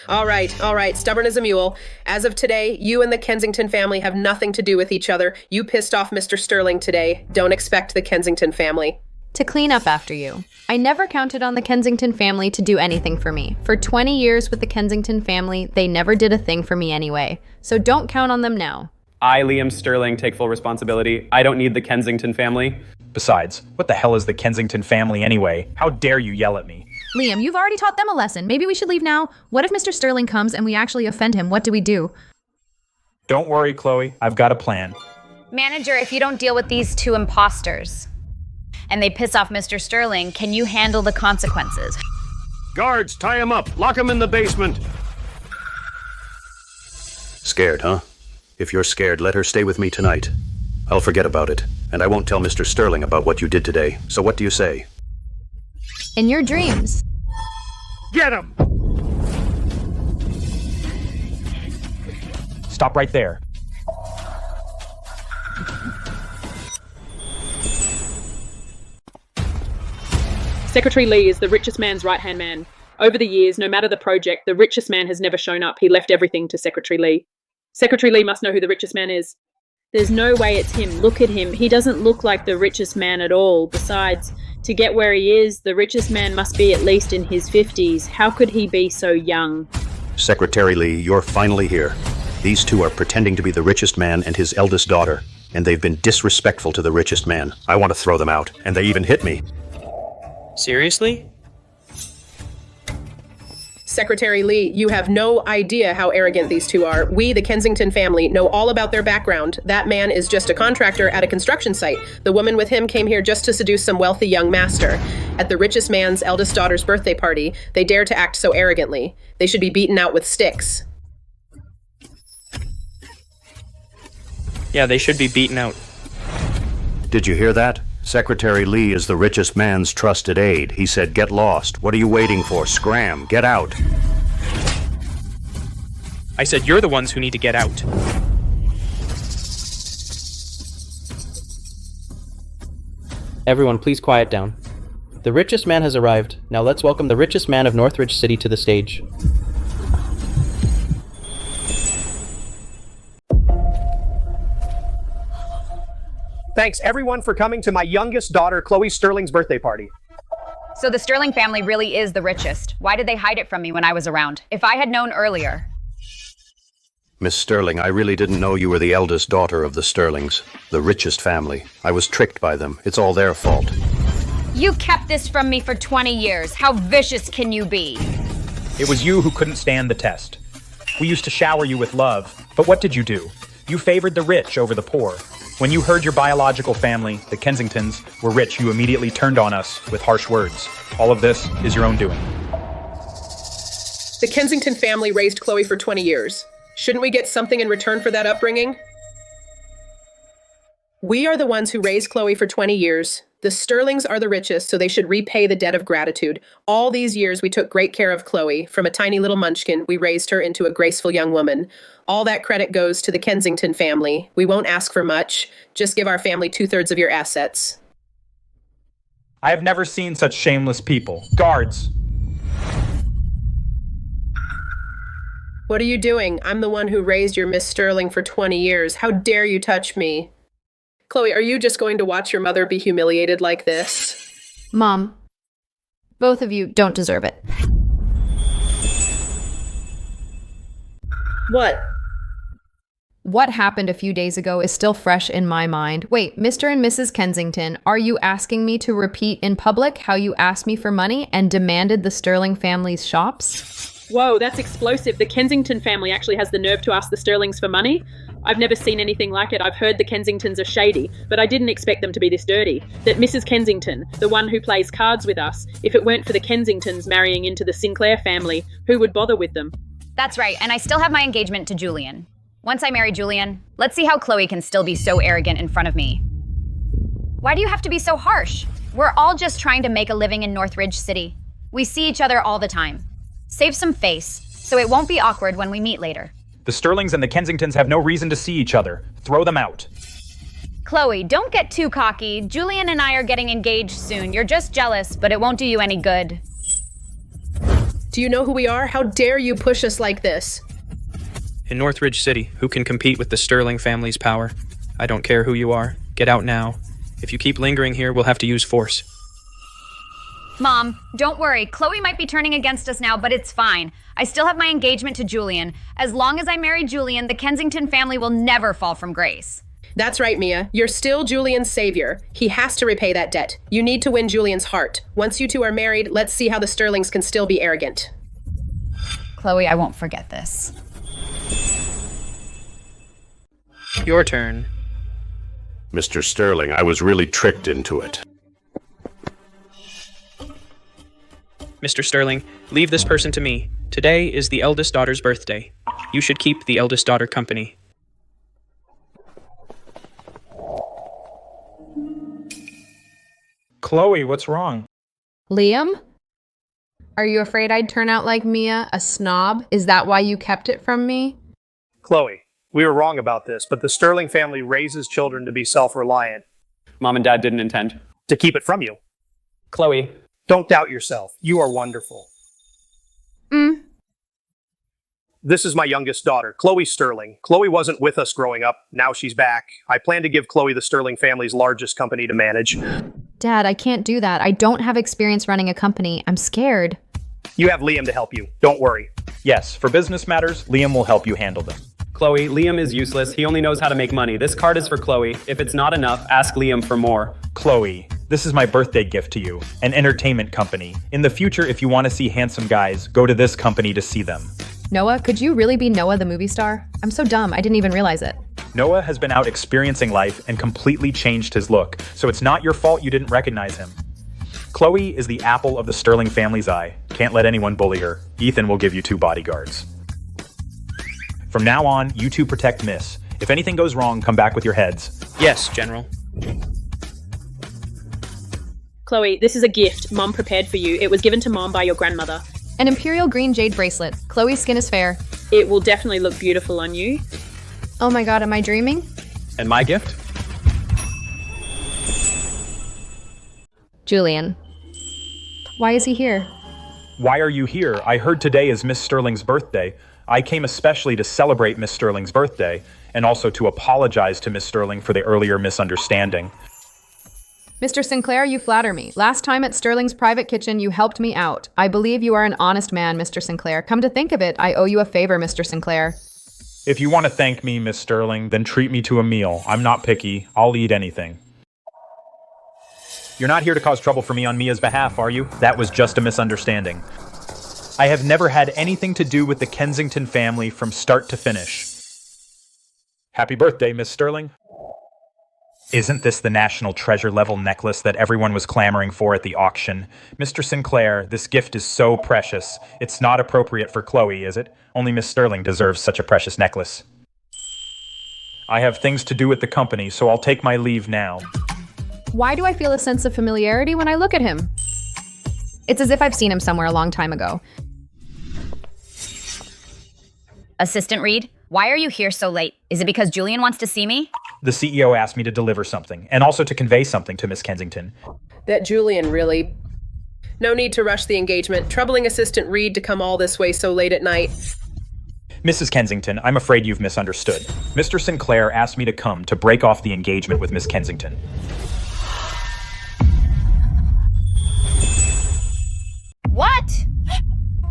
All right, stubborn as a mule. As of today, you and the Kensington family have nothing to do with each other. You pissed off Mr. Sterling today. Don't expect the Kensington family to clean up after you. I never counted on the Kensington family to do anything for me. For 20 years with the Kensington family, they never did a thing for me anyway. So don't count on them now. I, Liam Sterling, take full responsibility. I don't need the Kensington family. Besides, what the hell is the Kensington family anyway? How dare you yell at me? Liam, you've already taught them a lesson. Maybe we should leave now. What if Mr. Sterling comes and we actually offend him? What do we do? Don't worry, Chloe. I've got a plan. Manager, if you don't deal with these two imposters and they piss off Mr. Sterling, can you handle the consequences? Guards, tie him up. Lock him in the basement. Scared, huh? If you're scared, let her stay with me tonight. I'll forget about it, and I won't tell Mr. Sterling about what you did today. So what do you say? In your dreams. Get him! Stop right there. Secretary Lee is the richest man's right-hand man. Over the years, no matter the project, the richest man has never shown up. He left everything to Secretary Lee. Secretary Lee must know who the richest man is. There's no way it's him. Look at him. He doesn't look like the richest man at all. Besides, to get where he is, the richest man must be at least in his 50s. How could he be so young? Secretary Lee, you're finally here. These two are pretending to be the richest man and his eldest daughter, and they've been disrespectful to the richest man. I want to throw them out, and they even hit me. Seriously? Secretary Lee, you have no idea how arrogant these two are. We, the Kensington family, know all about their background. That man is just a contractor at a construction site. The woman with him came here just to seduce some wealthy young master. At the richest man's eldest daughter's birthday party, they dare to act so arrogantly. They should be beaten out with sticks. Yeah, they should be beaten out. Did you hear that? Secretary Lee is the richest man's trusted aide. He said, get lost. What are you waiting for? Scram. Get out. I said you're the ones who need to get out. Everyone, please quiet down. The richest man has arrived. Now let's welcome the richest man of Northridge City to the stage. Thanks everyone for coming to my youngest daughter, Chloe Sterling's birthday party. So the Sterling family really is the richest. Why did they hide it from me when I was around? If I had known earlier. Miss Sterling, I really didn't know you were the eldest daughter of the Sterlings, the richest family. I was tricked by them. It's all their fault. You kept this from me for 20 years. How vicious can you be? It was you who couldn't stand the test. We used to shower you with love, but what did you do? You favored the rich over the poor. When you heard your biological family, the Kensingtons, were rich, you immediately turned on us with harsh words. All of this is your own doing. The Kensington family raised Chloe for 20 years. Shouldn't we get something in return for that upbringing? We are the ones who raised Chloe for 20 years. The Sterlings are the richest, so they should repay the debt of gratitude. All these years, we took great care of Chloe. From a tiny little munchkin, we raised her into a graceful young woman. All that credit goes to the Kensington family. We won't ask for much. Just give our family 2/3 of your assets. I have never seen such shameless people. Guards! What are you doing? I'm the one who raised your Miss Sterling for 20 years. How dare you touch me? Chloe, are you just going to watch your mother be humiliated like this? Mom, both of you don't deserve it. What? What happened a few days ago is still fresh in my mind. Wait, Mr. and Mrs. Kensington, are you asking me to repeat in public how you asked me for money and demanded the Sterling family's shops? Whoa, that's explosive. The Kensington family actually has the nerve to ask the Sterlings for money? I've never seen anything like it. I've heard the Kensingtons are shady, but I didn't expect them to be this dirty. That Mrs. Kensington, the one who plays cards with us, if it weren't for the Kensingtons marrying into the Sinclair family, who would bother with them? That's right, and I still have my engagement to Julian. Once I marry Julian, let's see how Chloe can still be so arrogant in front of me. Why do you have to be so harsh? We're all just trying to make a living in Northridge City. We see each other all the time. Save some face, so it won't be awkward when we meet later. The Sterlings and the Kensingtons have no reason to see each other. Throw them out. Chloe, don't get too cocky. Julian and I are getting engaged soon. You're just jealous, but it won't do you any good. Do you know who we are? How dare you push us like this? In Northridge City, who can compete with the Sterling family's power? I don't care who you are. Get out now. If you keep lingering here, we'll have to use force. Mom, don't worry. Chloe might be turning against us now, but it's fine. I still have my engagement to Julian. As long as I marry Julian, the Kensington family will never fall from grace. That's right, Mia. You're still Julian's savior. He has to repay that debt. You need to win Julian's heart. Once you two are married, let's see how the Sterlings can still be arrogant. Chloe, I won't forget this. Your turn. Mr. Sterling, I was really tricked into it. Mr. Sterling, leave this person to me. Today is the eldest daughter's birthday. You should keep the eldest daughter company. Chloe, what's wrong? Liam? Are you afraid I'd turn out like Mia, a snob? Is that why you kept it from me? Chloe, we were wrong about this, but the Sterling family raises children to be self-reliant. Mom and Dad didn't intend. To keep it from you. Chloe. Don't doubt yourself. You are wonderful. This is my youngest daughter, Chloe Sterling. Chloe wasn't with us growing up. Now she's back. I plan to give Chloe the Sterling family's largest company to manage. Dad, I can't do that. I don't have experience running a company. I'm scared. You have Liam to help you. Don't worry. Yes, for business matters, Liam will help you handle them. Chloe, Liam is useless. He only knows how to make money. This card is for Chloe. If it's not enough, ask Liam for more. Chloe, this is my birthday gift to you, an entertainment company. In the future, if you want to see handsome guys, go to this company to see them. Noah, could you really be Noah the movie star? I'm so dumb, I didn't even realize it. Noah has been out experiencing life and completely changed his look, so it's not your fault you didn't recognize him. Chloe is the apple of the Sterling family's eye. Can't let anyone bully her. Ethan will give you 2 bodyguards. From now on, you two protect Miss. If anything goes wrong, come back with your heads. Yes, General. Chloe, this is a gift Mom prepared for you. It was given to Mom by your grandmother. An imperial green jade bracelet. Chloe's skin is fair. It will definitely look beautiful on you. Oh my god, am I dreaming? And my gift? Julian. Why is he here? Why are you here? I heard today is Miss Sterling's birthday. I came especially to celebrate Miss Sterling's birthday, and also to apologize to Miss Sterling for the earlier misunderstanding. Mr. Sinclair, you flatter me. Last time at Sterling's private kitchen, you helped me out. I believe you are an honest man, Mr. Sinclair. Come to think of it, I owe you a favor, Mr. Sinclair. If you want to thank me, Miss Sterling, then treat me to a meal. I'm not picky. I'll eat anything. You're not here to cause trouble for me on Mia's behalf, are you? That was just a misunderstanding. I have never had anything to do with the Kensington family from start to finish. Happy birthday, Miss Sterling. Isn't this the national treasure level necklace that everyone was clamoring for at the auction? Mr. Sinclair, this gift is so precious. It's not appropriate for Chloe, is it? Only Miss Sterling deserves such a precious necklace. I have things to do with the company, so I'll take my leave now. Why do I feel a sense of familiarity when I look at him? It's as if I've seen him somewhere a long time ago. Assistant Reed, why are you here so late? Is it because Julian wants to see me? The CEO asked me to deliver something, and also to convey something to Miss Kensington. That Julian really... No need to rush the engagement. Troubling Assistant Reed to come all this way so late at night. Mrs. Kensington, I'm afraid you've misunderstood. Mr. Sinclair asked me to come to break off the engagement with Miss Kensington. What?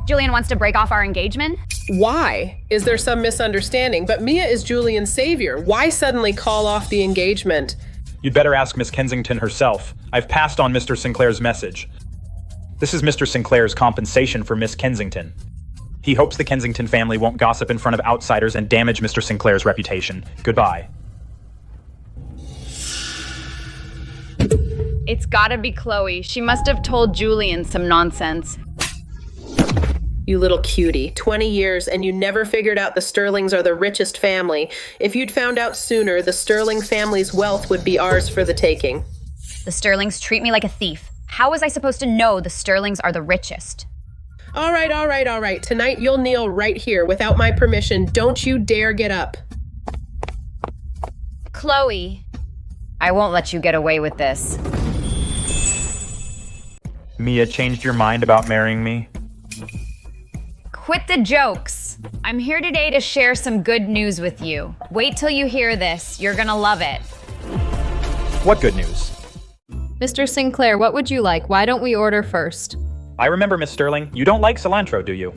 Julian wants to break off our engagement? Why? Is there some misunderstanding? But Mia is Julian's savior. Why suddenly call off the engagement? You'd better ask Miss Kensington herself. I've passed on Mr. Sinclair's message. This is Mr. Sinclair's compensation for Miss Kensington. He hopes the Kensington family won't gossip in front of outsiders and damage Mr. Sinclair's reputation. Goodbye. It's gotta be Chloe. She must have told Julian some nonsense. You little cutie. 20 years and you never figured out the Sterlings are the richest family. If you'd found out sooner, the Sterling family's wealth would be ours for the taking. The Sterlings treat me like a thief. How was I supposed to know the Sterlings are the richest? All right. Tonight you'll kneel right here without my permission. Don't you dare get up. Chloe, I won't let you get away with this. Mia changed your mind about marrying me? Quit the jokes. I'm here today to share some good news with you. Wait till you hear this. You're gonna love it. What good news? Mr. Sinclair, what would you like? Why don't we order first? I remember, Miss Sterling. You don't like cilantro, do you?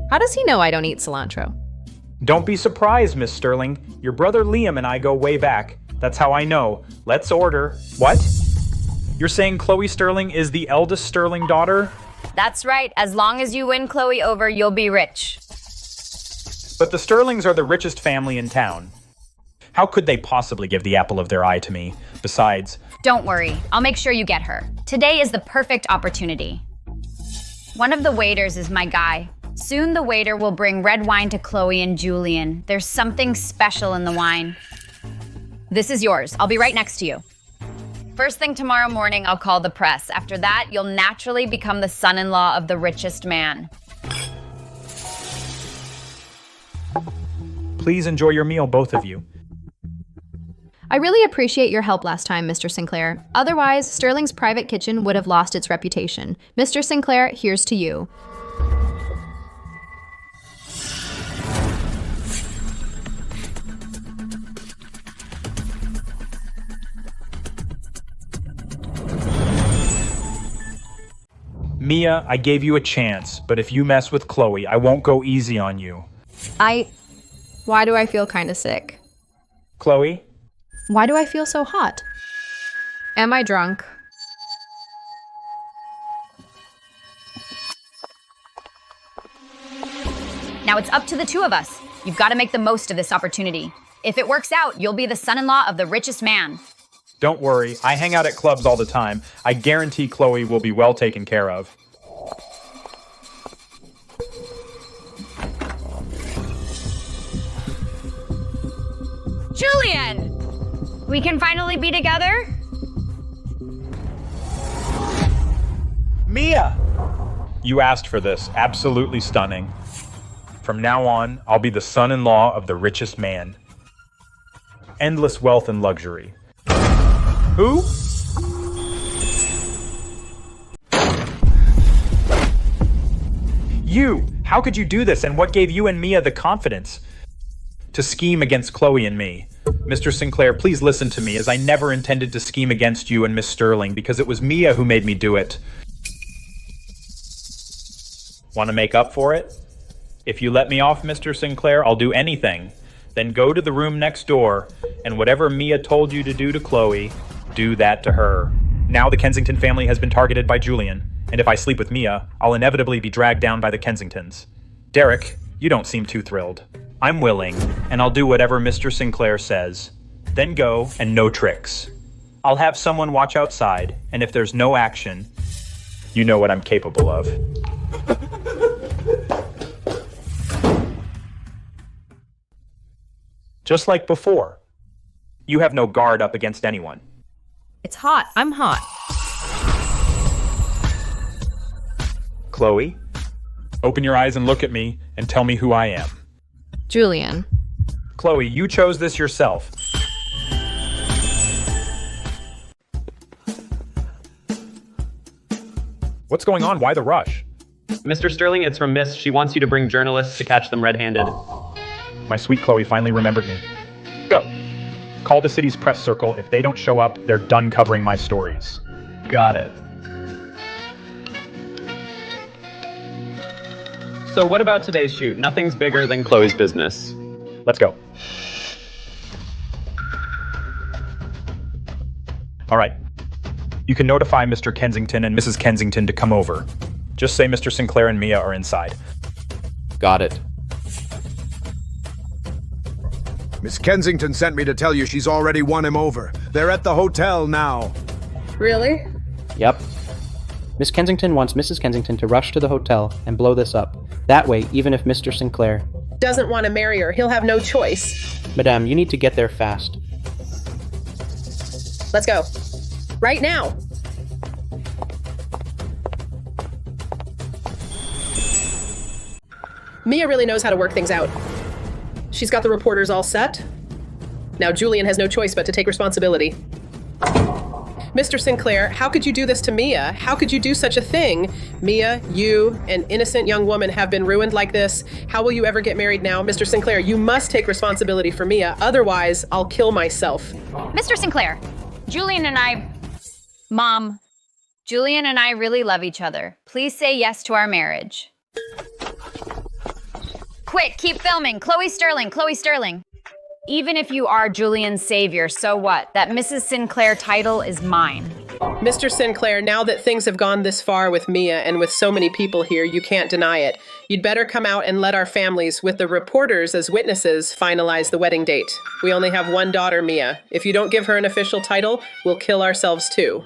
How does he know I don't eat cilantro? Don't be surprised, Miss Sterling. Your brother Liam and I go way back. That's how I know. Let's order. What? You're saying Chloe Sterling is the eldest Sterling daughter? That's right. As long as you win Chloe over, you'll be rich. But the Sterlings are the richest family in town. How could they possibly give the apple of their eye to me? Besides... Don't worry. I'll make sure you get her. Today is the perfect opportunity. One of the waiters is my guy. Soon the waiter will bring red wine to Chloe and Julian. There's something special in the wine. This is yours. I'll be right next to you. First thing tomorrow morning, I'll call the press. After that, you'll naturally become the son-in-law of the richest man. Please enjoy your meal, both of you. I really appreciate your help last time, Mr. Sinclair. Otherwise, Sterling's private kitchen would have lost its reputation. Mr. Sinclair, here's to you. Mia, I gave you a chance, but if you mess with Chloe, I won't go easy on you. Why do I feel kind of sick? Chloe? Why do I feel so hot? Am I drunk? Now it's up to the two of us. You've got to make the most of this opportunity. If it works out, you'll be the son-in-law of the richest man. Don't worry, I hang out at clubs all the time. I guarantee Chloe will be well taken care of. Julian! We can finally be together? Mia! You asked for this. Absolutely stunning. From now on, I'll be the son-in-law of the richest man. Endless wealth and luxury. Who? You! How could you do this, and what gave you and Mia the confidence to scheme against Chloe and me? Mr. Sinclair, please listen to me, as I never intended to scheme against you and Miss Sterling, because it was Mia who made me do it. Want to make up for it? If you let me off, Mr. Sinclair, I'll do anything. Then go to the room next door, and whatever Mia told you to do to Chloe, do that to her. Now the Kensington family has been targeted by Julian, and if I sleep with Mia, I'll inevitably be dragged down by the Kensingtons. Derek, you don't seem too thrilled. I'm willing, and I'll do whatever Mr. Sinclair says. Then go, and no tricks. I'll have someone watch outside, and if there's no action, you know what I'm capable of. Just like before. You have no guard up against anyone. It's hot. I'm hot. Chloe, open your eyes and look at me and tell me who I am. Julian. Chloe, you chose this yourself. What's going on? Why the rush? Mr. Sterling, it's from Miss. She wants you to bring journalists to catch them red-handed. My sweet Chloe finally remembered me. Go. Call the city's press circle. If they don't show up, they're done covering my stories. Got it. So what about today's shoot? Nothing's bigger than Chloe's business. Let's go. All right. You can notify Mr. Kensington and Mrs. Kensington to come over. Just say Mr. Sinclair and Mia are inside. Got it. Miss Kensington sent me to tell you she's already won him over. They're at the hotel now. Really? Yep. Miss Kensington wants Mrs. Kensington to rush to the hotel and blow this up. That way, even if Mr. Sinclair Doesn't want to marry her. He'll have no choice. Madame, you need to get there fast. Let's go. Right now. Mia really knows how to work things out. She's got the reporters all set. Now Julian has no choice but to take responsibility. Mr. Sinclair, how could you do this to Mia? How could you do such a thing? Mia, you, an innocent young woman, have been ruined like this. How will you ever get married now? Mr. Sinclair, you must take responsibility for Mia. Otherwise, I'll kill myself. Mr. Sinclair, Julian and I... Mom, Julian and I really love each other. Please say yes to our marriage. Quick, keep filming. Chloe Sterling, Chloe Sterling. Even if you are Julian's savior, so what? That Mrs. Sinclair title is mine. Mr. Sinclair, now that things have gone this far with Mia and with so many people here, you can't deny it. You'd better come out and let our families, with the reporters as witnesses, finalize the wedding date. We only have one daughter, Mia. If you don't give her an official title, we'll kill ourselves too.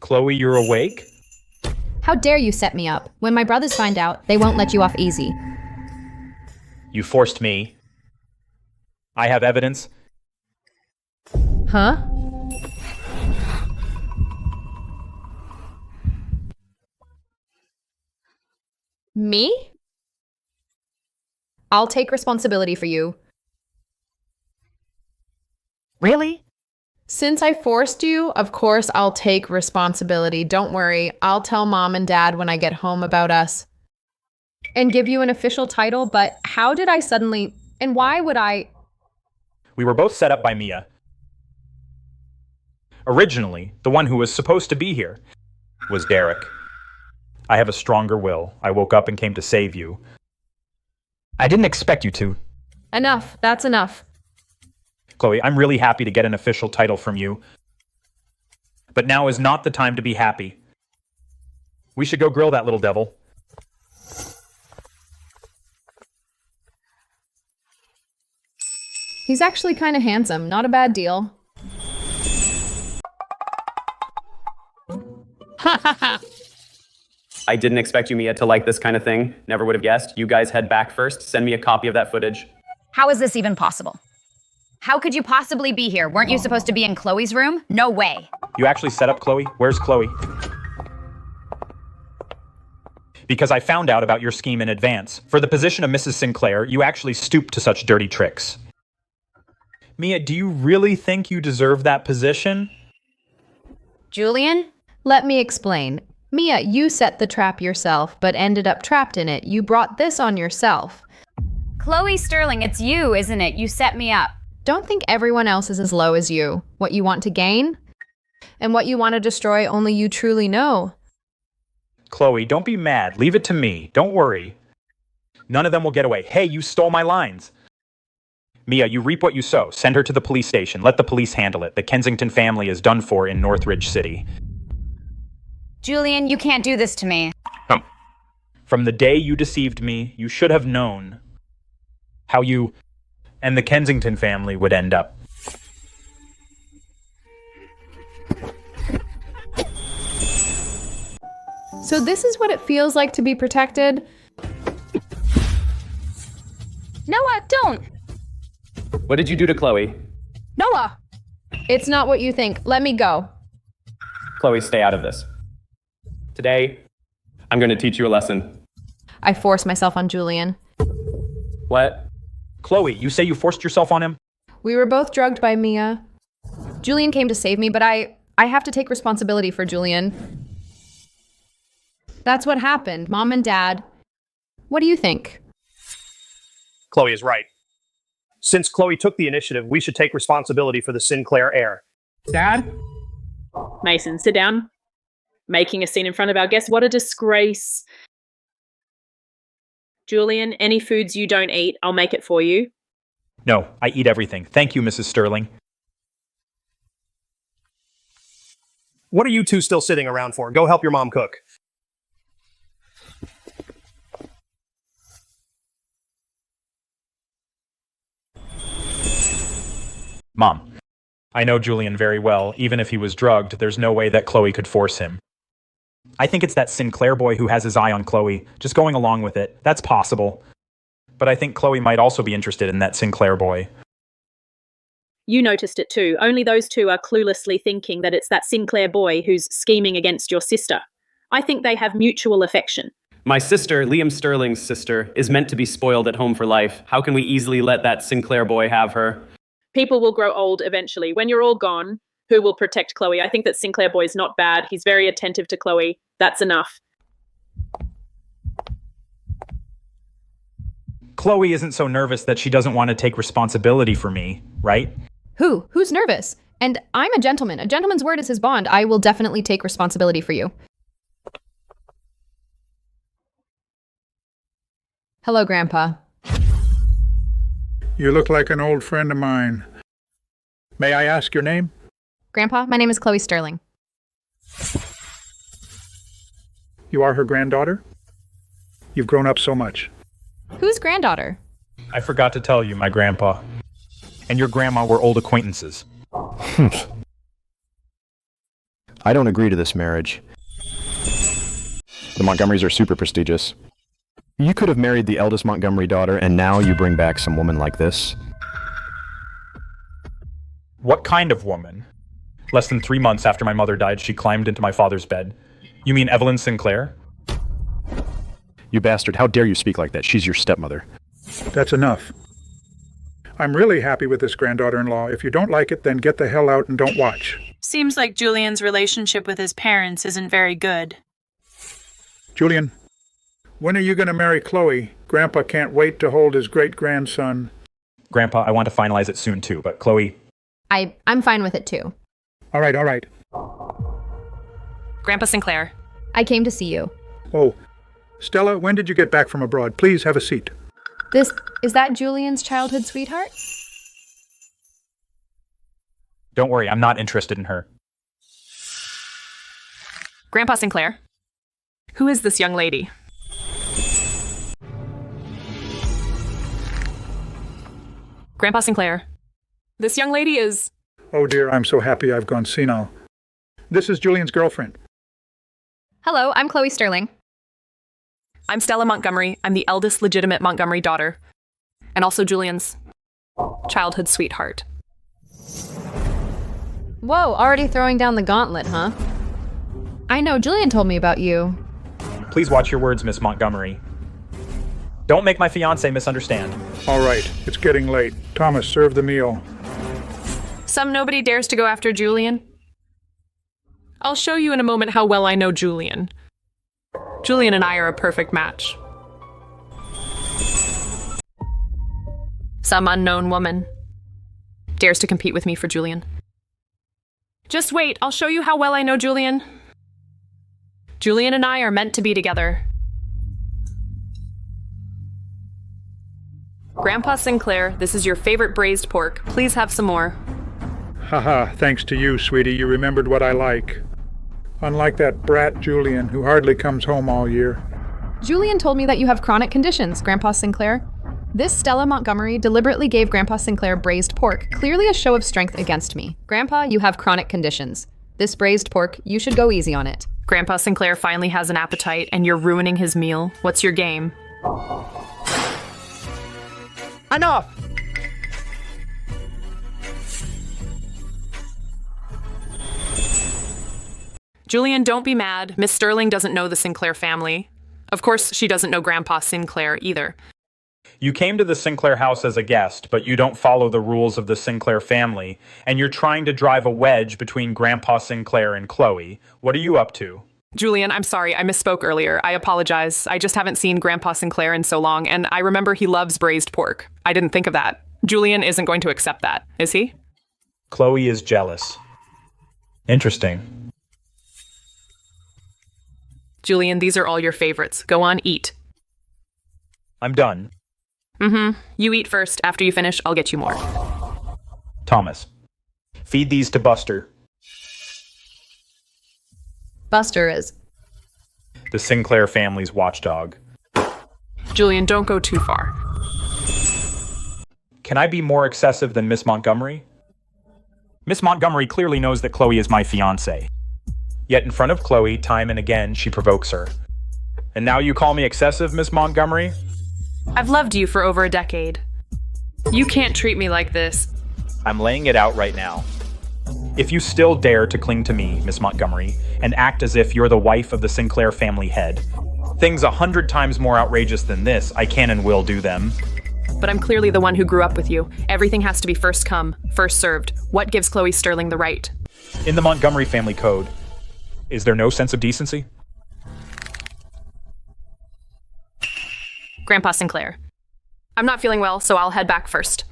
Chloe, you're awake? How dare you set me up? When my brothers find out, they won't let you off easy. You forced me. I have evidence. Huh? Me? I'll take responsibility for you. Really? Since I forced you, of course I'll take responsibility. Don't worry, I'll tell Mom and Dad when I get home about us. And give you an official title, but how did I suddenly... And why would I... We were both set up by Mia. Originally, the one who was supposed to be here was Derek. I have a stronger will. I woke up and came to save you. I didn't expect you to. Enough. That's enough. Chloe, I'm really happy to get an official title from you. But now is not the time to be happy. We should go grill that little devil. He's actually kind of handsome. Not a bad deal. I didn't expect you, Mia, to like this kind of thing. Never would have guessed. You guys head back first. Send me a copy of that footage. How is this even possible? How could you possibly be here? Weren't you supposed to be in Chloe's room? No way. You actually set up Chloe? Where's Chloe? Because I found out about your scheme in advance. For the position of Mrs. Sinclair, you actually stooped to such dirty tricks. Mia, do you really think you deserve that position? Julian? Let me explain. Mia, you set the trap yourself, but ended up trapped in it. You brought this on yourself. Chloe Sterling, it's you, isn't it? You set me up. Don't think everyone else is as low as you. What you want to gain? And what you want to destroy, only you truly know. Chloe, don't be mad. Leave it to me. Don't worry. None of them will get away. Hey, you stole my lines. Mia, you reap what you sow. Send her to the police station. Let the police handle it. The Kensington family is done for in Northridge City. Julian, you can't do this to me. From the day you deceived me, you should have known how you and the Kensington family would end up. So this is what it feels like to be protected? Noah, don't! What did you do to Chloe? Noah! It's not what you think. Let me go. Chloe, stay out of this. Today, I'm going to teach you a lesson. I force myself on Julian. What? Chloe, you say you forced yourself on him? We were both drugged by Mia. Julian came to save me, but I have to take responsibility for Julian. That's what happened, Mom and Dad. What do you think? Chloe is right. Since Chloe took the initiative, we should take responsibility for the Sinclair heir. Dad? Mason, sit down. Making a scene in front of our guests. What a disgrace. Julian, any foods you don't eat, I'll make it for you. No, I eat everything. Thank you, Mrs. Sterling. What are you two still sitting around for? Go help your mom cook. Mom, I know Julian very well. Even if he was drugged, there's no way that Chloe could force him. I think it's that Sinclair boy who has his eye on Chloe, just going along with it. That's possible. But I think Chloe might also be interested in that Sinclair boy. You noticed it too. Only those two are cluelessly thinking that it's that Sinclair boy who's scheming against your sister. I think they have mutual affection. My sister, Liam Sterling's sister, is meant to be spoiled at home for life. How can we easily let that Sinclair boy have her? People will grow old eventually. When you're all gone, who will protect Chloe? I think that Sinclair boy's not bad. He's very attentive to Chloe. That's enough. Chloe isn't so nervous that she doesn't want to take responsibility for me, right? Who's nervous? And I'm a gentleman. A gentleman's word is his bond. I will definitely take responsibility for you. Hello, Grandpa. You look like an old friend of mine. May I ask your name? Grandpa, my name is Chloe Sterling. You are her granddaughter? You've grown up so much. Whose granddaughter? I forgot to tell you, my grandpa. And your grandma were old acquaintances. I don't agree to this marriage. The Montgomerys are super prestigious. You could have married the eldest Montgomery daughter, and now you bring back some woman like this. What kind of woman? Less than 3 months after my mother died, she climbed into my father's bed. You mean Evelyn Sinclair? You bastard, how dare you speak like that? She's your stepmother. That's enough. I'm really happy with this granddaughter-in-law. If you don't like it, then get the hell out and don't watch. Seems like Julian's relationship with his parents isn't very good. Julian, when are you going to marry Chloe? Grandpa can't wait to hold his great-grandson. Grandpa, I want to finalize it soon too, but Chloe... I'm fine with it too. All right, all right. Grandpa Sinclair. I came to see you. Oh, Stella, when did you get back from abroad? Please have a seat. Is that Julian's childhood sweetheart? Don't worry, I'm not interested in her. Grandpa Sinclair. Who is this young lady? Grandpa Sinclair. This young lady is... Oh dear, I'm so happy I've gone senile. This is Julian's girlfriend. Hello, I'm Chloe Sterling. I'm Stella Montgomery. I'm the eldest legitimate Montgomery daughter. And also Julian's childhood sweetheart. Whoa, already throwing down the gauntlet, huh? I know, Julian told me about you. Please watch your words, Miss Montgomery. Don't make my fiancé misunderstand. All right, it's getting late. Thomas, serve the meal. Some nobody dares to go after Julian. I'll show you in a moment how well I know Julian. Julian and I are a perfect match. Some unknown woman dares to compete with me for Julian. Just wait, I'll show you how well I know Julian. Julian and I are meant to be together. Grandpa Sinclair, this is your favorite braised pork. Please have some more. Haha, thanks to you, sweetie, you remembered what I like. Unlike that brat Julian, who hardly comes home all year. Julian told me that you have chronic conditions, Grandpa Sinclair. This Stella Montgomery deliberately gave Grandpa Sinclair braised pork, clearly a show of strength against me. Grandpa, you have chronic conditions. This braised pork, you should go easy on it. Grandpa Sinclair finally has an appetite, and you're ruining his meal. What's your game? Enough! Julian, don't be mad. Miss Sterling doesn't know the Sinclair family. Of course, she doesn't know Grandpa Sinclair either. You came to the Sinclair house as a guest, but you don't follow the rules of the Sinclair family, and you're trying to drive a wedge between Grandpa Sinclair and Chloe. What are you up to? Julian, I'm sorry, I misspoke earlier. I apologize. I just haven't seen Grandpa Sinclair in so long, and I remember he loves braised pork. I didn't think of that. Julian isn't going to accept that, is he? Chloe is jealous. Interesting. Julian, these are all your favorites. Go on, eat. I'm done. You eat first. After you finish, I'll get you more. Thomas, feed these to Buster. Buster is. The Sinclair family's watchdog. Julian, don't go too far. Can I be more excessive than Miss Montgomery? Miss Montgomery clearly knows that Chloe is my fiancée. Yet in front of Chloe, time and again, she provokes her. And now you call me excessive, Miss Montgomery? I've loved you for over a decade. You can't treat me like this. I'm laying it out right now. If you still dare to cling to me, Miss Montgomery, and act as if you're the wife of the Sinclair family head, things 100 times more outrageous than this, I can and will do them. But I'm clearly the one who grew up with you. Everything has to be first come, first served. What gives Chloe Sterling the right? In the Montgomery family code, is there no sense of decency? Grandpa Sinclair. I'm not feeling well, so I'll head back first.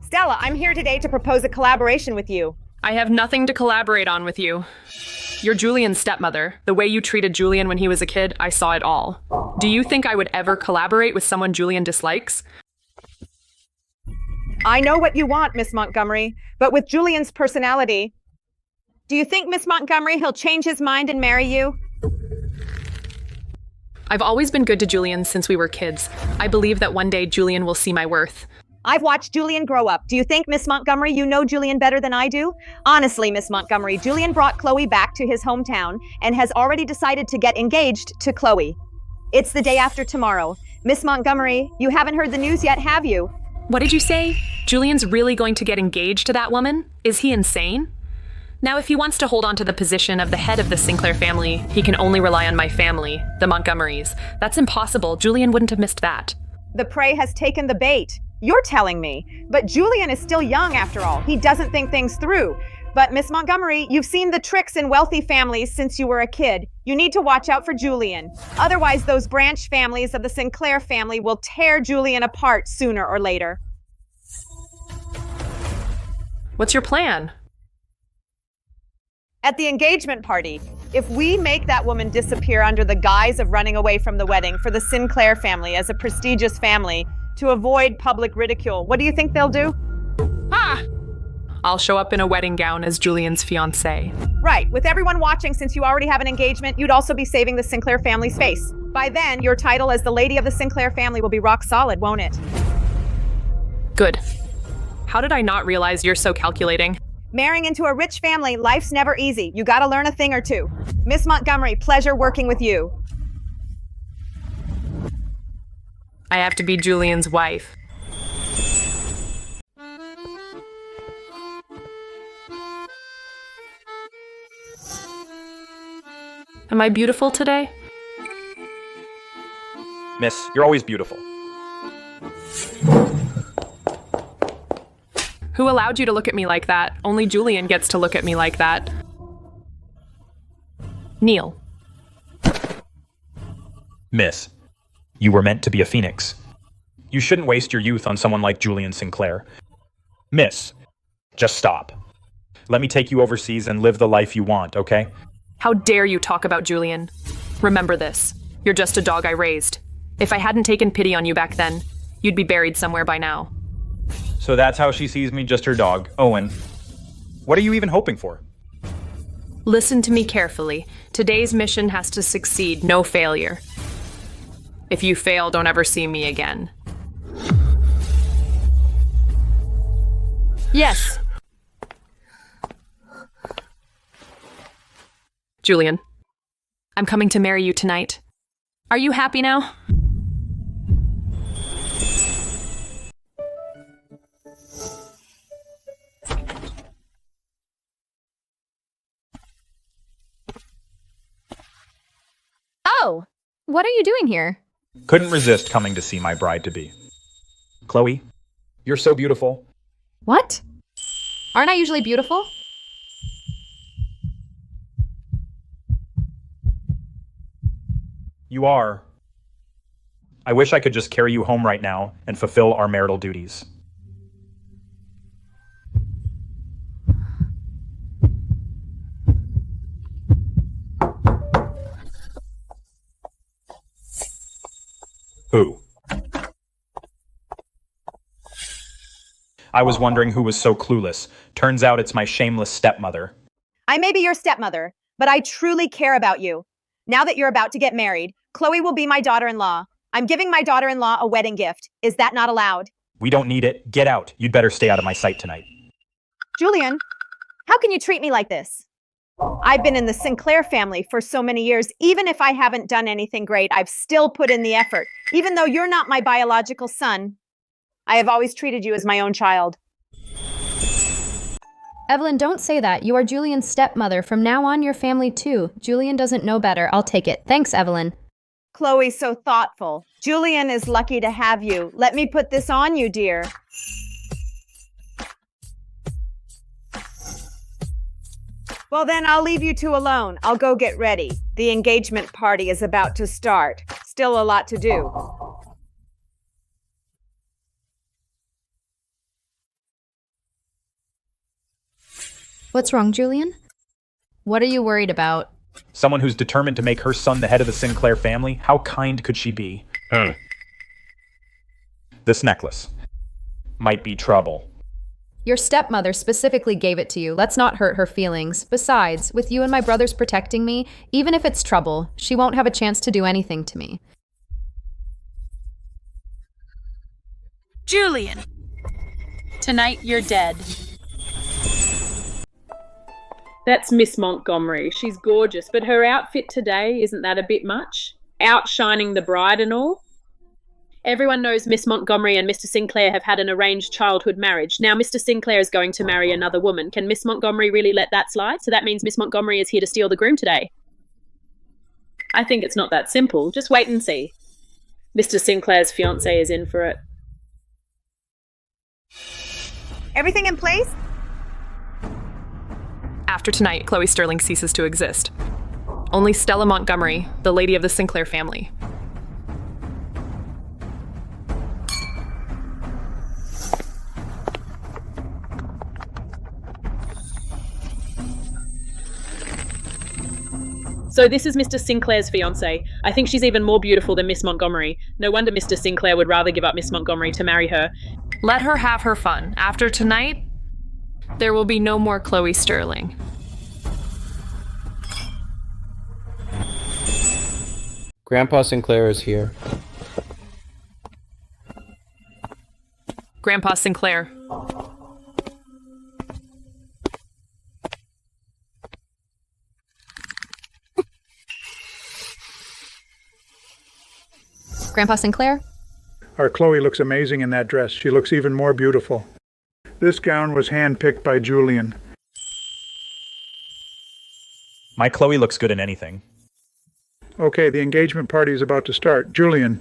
Stella, I'm here today to propose a collaboration with you. I have nothing to collaborate on with you. You're Julian's stepmother. The way you treated Julian when he was a kid, I saw it all. Do you think I would ever collaborate with someone Julian dislikes? I know what you want, Miss Montgomery, but with Julian's personality, do you think, Miss Montgomery, he'll change his mind and marry you? I've always been good to Julian since we were kids. I believe that one day Julian will see my worth. I've watched Julian grow up. Do you think, Miss Montgomery, you know Julian better than I do? Honestly, Miss Montgomery, Julian brought Chloe back to his hometown and has already decided to get engaged to Chloe. It's the day after tomorrow. Miss Montgomery, you haven't heard the news yet, have you? What did you say? Julian's really going to get engaged to that woman? Is he insane? Now, if he wants to hold on to the position of the head of the Sinclair family, he can only rely on my family, the Montgomerys. That's impossible. Julian wouldn't have missed that. The prey has taken the bait. You're telling me. But Julian is still young after all. He doesn't think things through. But Miss Montgomery, you've seen the tricks in wealthy families since you were a kid. You need to watch out for Julian. Otherwise, those branch families of the Sinclair family will tear Julian apart sooner or later. What's your plan? At the engagement party, if we make that woman disappear under the guise of running away from the wedding for the Sinclair family as a prestigious family to avoid public ridicule, what do you think they'll do? I'll show up in a wedding gown as Julian's fiancée. Right. With everyone watching, since you already have an engagement, you'd also be saving the Sinclair family's face. By then, your title as the lady of the Sinclair family will be rock solid, won't it? Good. How did I not realize you're so calculating? Marrying into a rich family, life's never easy. You gotta learn a thing or two. Miss Montgomery, pleasure working with you. I have to be Julian's wife. Am I beautiful today? Miss, you're always beautiful. Who allowed you to look at me like that? Only Julian gets to look at me like that. Kneel. Miss, you were meant to be a phoenix. You shouldn't waste your youth on someone like Julian Sinclair. Miss, just stop. Let me take you overseas and live the life you want, okay? How dare you talk about Julian? Remember this. You're just a dog I raised. If I hadn't taken pity on you back then, you'd be buried somewhere by now. So that's how she sees me, just her dog, Owen. What are you even hoping for? Listen to me carefully. Today's mission has to succeed, no failure. If you fail, don't ever see me again. Yes. Julian, I'm coming to marry you tonight. Are you happy now? Oh, what are you doing here? Couldn't resist coming to see my bride-to-be. Chloe, you're so beautiful. What? Aren't I usually beautiful? You are. I wish I could just carry you home right now and fulfill our marital duties. Who? I was wondering who was so clueless. Turns out it's my shameless stepmother. I may be your stepmother, but I truly care about you. Now that you're about to get married, Chloe will be my daughter-in-law. I'm giving my daughter-in-law a wedding gift. Is that not allowed? We don't need it. Get out. You'd better stay out of my sight tonight. Julian, how can you treat me like this? I've been in the Sinclair family for so many years. Even if I haven't done anything great, I've still put in the effort. Even though you're not my biological son, I have always treated you as my own child. Evelyn, don't say that. You are Julian's stepmother. From now on, your family too. Julian doesn't know better. I'll take it. Thanks, Evelyn. Chloe's so thoughtful. Julian is lucky to have you. Let me put this on you, dear. Well, then I'll leave you two alone. I'll go get ready. The engagement party is about to start. Still a lot to do. What's wrong, Julian? What are you worried about? Someone who's determined to make her son the head of the Sinclair family? How kind could she be? This necklace might be trouble. Your stepmother specifically gave it to you. Let's not hurt her feelings. Besides, with you and my brothers protecting me, even if it's trouble, she won't have a chance to do anything to me. Julian, tonight you're dead. That's Miss Montgomery. She's gorgeous, but her outfit today, isn't that a bit much? Outshining the bride and all? Everyone knows Miss Montgomery and Mr. Sinclair have had an arranged childhood marriage. Now Mr. Sinclair is going to marry another woman. Can Miss Montgomery really let that slide? So that means Miss Montgomery is here to steal the groom today. I think it's not that simple. Just wait and see. Mr. Sinclair's fiancée is in for it. Everything in place? After tonight, Chloe Sterling ceases to exist. Only Stella Montgomery, the lady of the Sinclair family. So this is Mr. Sinclair's fiancée. I think she's even more beautiful than Miss Montgomery. No wonder Mr. Sinclair would rather give up Miss Montgomery to marry her. Let her have her fun. After tonight, there will be no more Chloe Sterling. Grandpa Sinclair is here. Grandpa Sinclair. Grandpa Sinclair? Our Chloe looks amazing in that dress. She looks even more beautiful. This gown was handpicked by Julian. My Chloe looks good in anything. Okay, the engagement party is about to start. Julian,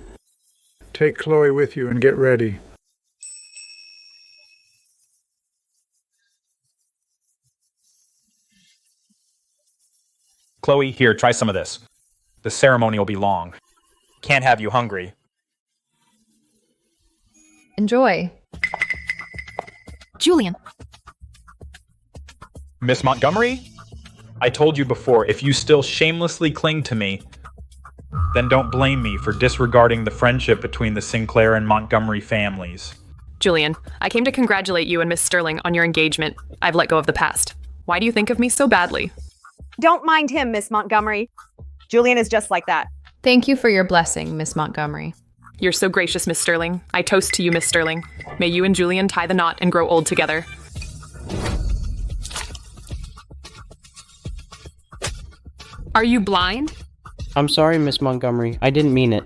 take Chloe with you and get ready. Chloe, here, try some of this. The ceremony will be long. Can't have you hungry. Enjoy. Julian. Miss Montgomery? I told you before, if you still shamelessly cling to me, then don't blame me for disregarding the friendship between the Sinclair and Montgomery families. Julian, I came to congratulate you and Miss Sterling on your engagement. I've let go of the past. Why do you think of me so badly? Don't mind him, Miss Montgomery. Julian is just like that. Thank you for your blessing, Miss Montgomery. You're so gracious, Miss Sterling. I toast to you, Miss Sterling. May you and Julian tie the knot and grow old together. Are you blind? I'm sorry, Miss Montgomery. I didn't mean it.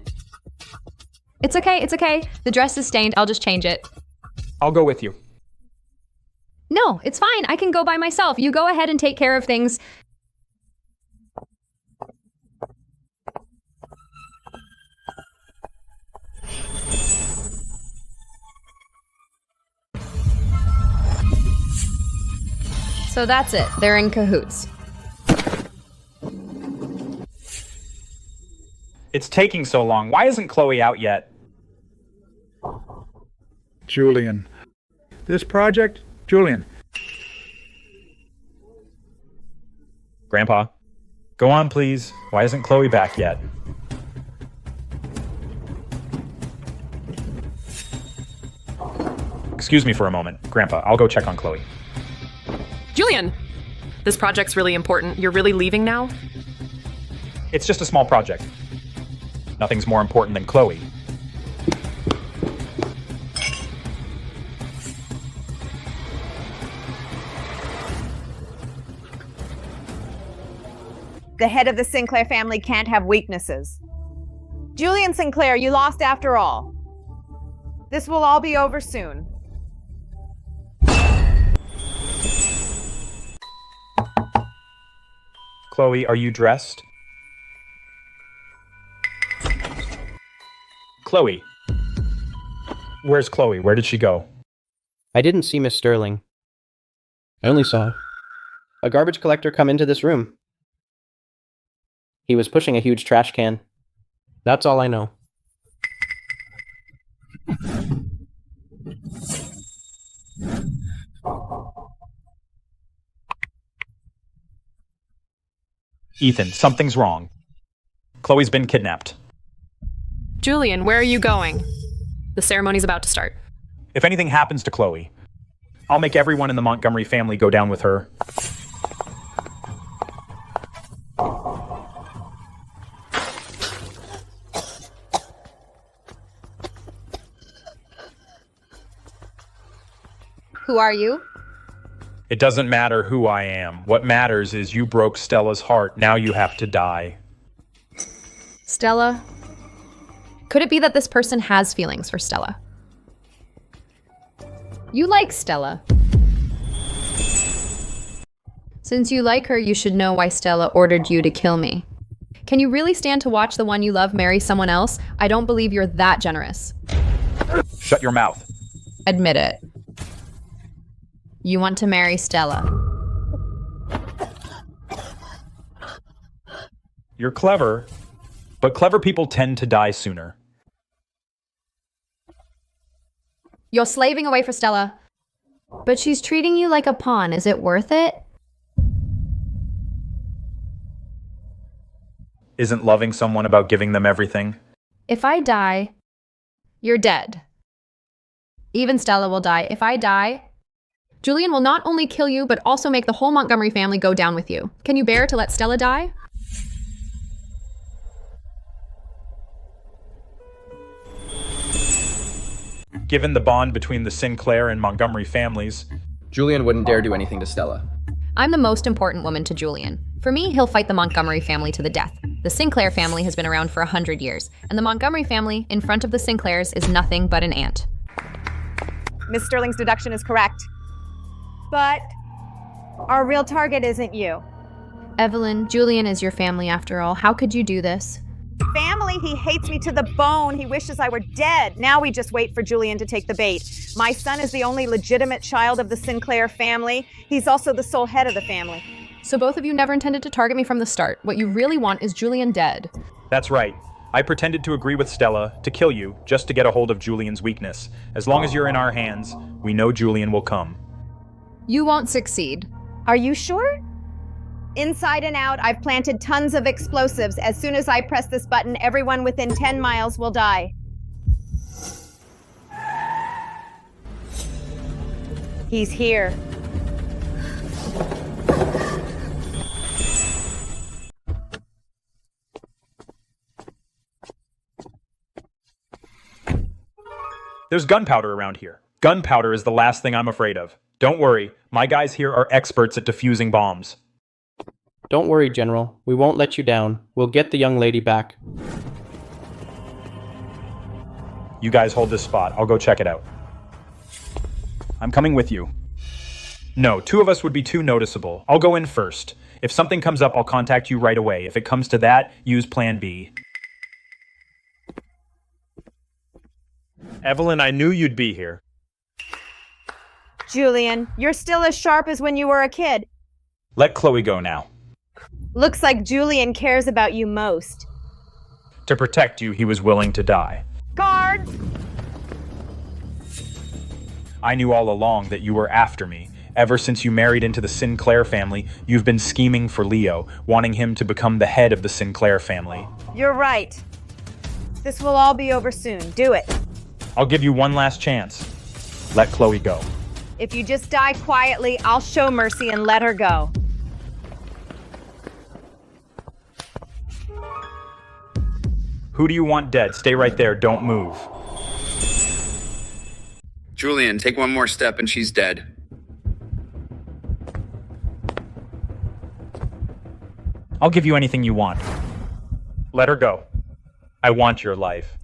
It's okay. The dress is stained. I'll just change it. I'll go with you. No, it's fine. I can go by myself. You go ahead and take care of things. So that's it. They're in cahoots. It's taking so long. Why isn't Chloe out yet? Julian. This project? Julian. Grandpa, go on, please. Why isn't Chloe back yet? Excuse me for a moment. Grandpa, I'll go check on Chloe. Julian! This project's really important. You're really leaving now? It's just a small project. Nothing's more important than Chloe. The head of the Sinclair family can't have weaknesses. Julian Sinclair, you lost after all. This will all be over soon. Chloe, are you dressed? Chloe. Where's Chloe? Where did she go? I didn't see Miss Sterling. I only saw a garbage collector come into this room. He was pushing a huge trash can. That's all I know. Ethan, something's wrong. Chloe's been kidnapped. Julian, where are you going? The ceremony's about to start. If anything happens to Chloe, I'll make everyone in the Montgomery family go down with her. Who are you? It doesn't matter who I am. What matters is you broke Stella's heart. Now you have to die. Stella? Could it be that this person has feelings for Stella? You like Stella. Since you like her, you should know why Stella ordered you to kill me. Can you really stand to watch the one you love marry someone else? I don't believe you're that generous. Shut your mouth. Admit it. You want to marry Stella. You're clever, but clever people tend to die sooner. You're slaving away for Stella. But she's treating you like a pawn. Is it worth it? Isn't loving someone about giving them everything? If I die, you're dead. Even Stella will die. If I die, Julian will not only kill you, but also make the whole Montgomery family go down with you. Can you bear to let Stella die? Given the bond between the Sinclair and Montgomery families, Julian wouldn't dare do anything to Stella. I'm the most important woman to Julian. For me, he'll fight the Montgomery family to the death. The Sinclair family has been around for 100 years, and the Montgomery family, in front of the Sinclairs, is nothing but an ant. Miss Sterling's deduction is correct. But our real target isn't you. Evelyn, Julian is your family after all. How could you do this? Family? He hates me to the bone. He wishes I were dead. Now we just wait for Julian to take the bait. My son is the only legitimate child of the Sinclair family. He's also the sole head of the family. So both of you never intended to target me from the start. What you really want is Julian dead. That's right. I pretended to agree with Stella to kill you just to get a hold of Julian's weakness. As long as you're in our hands, we know Julian will come. You won't succeed. Are you sure? Inside and out, I've planted tons of explosives. As soon as I press this button, everyone within 10 miles will die. He's here. There's gunpowder around here. Gunpowder is the last thing I'm afraid of. Don't worry, my guys here are experts at defusing bombs. Don't worry, General. We won't let you down. We'll get the young lady back. You guys hold this spot. I'll go check it out. I'm coming with you. No, 2 of us would be too noticeable. I'll go in first. If something comes up, I'll contact you right away. If it comes to that, use Plan B. Evelyn, I knew you'd be here. Julian, you're still as sharp as when you were a kid. Let Chloe go now. Looks like Julian cares about you most. To protect you, he was willing to die. Guards! I knew all along that you were after me. Ever since you married into the Sinclair family, you've been scheming for Leo, wanting him to become the head of the Sinclair family. You're right. This will all be over soon. Do it. I'll give you one last chance. Let Chloe go. If you just die quietly, I'll show mercy and let her go. Who do you want dead? Stay right there. Don't move. Julian, take one more step and she's dead. I'll give you anything you want. Let her go. I want your life.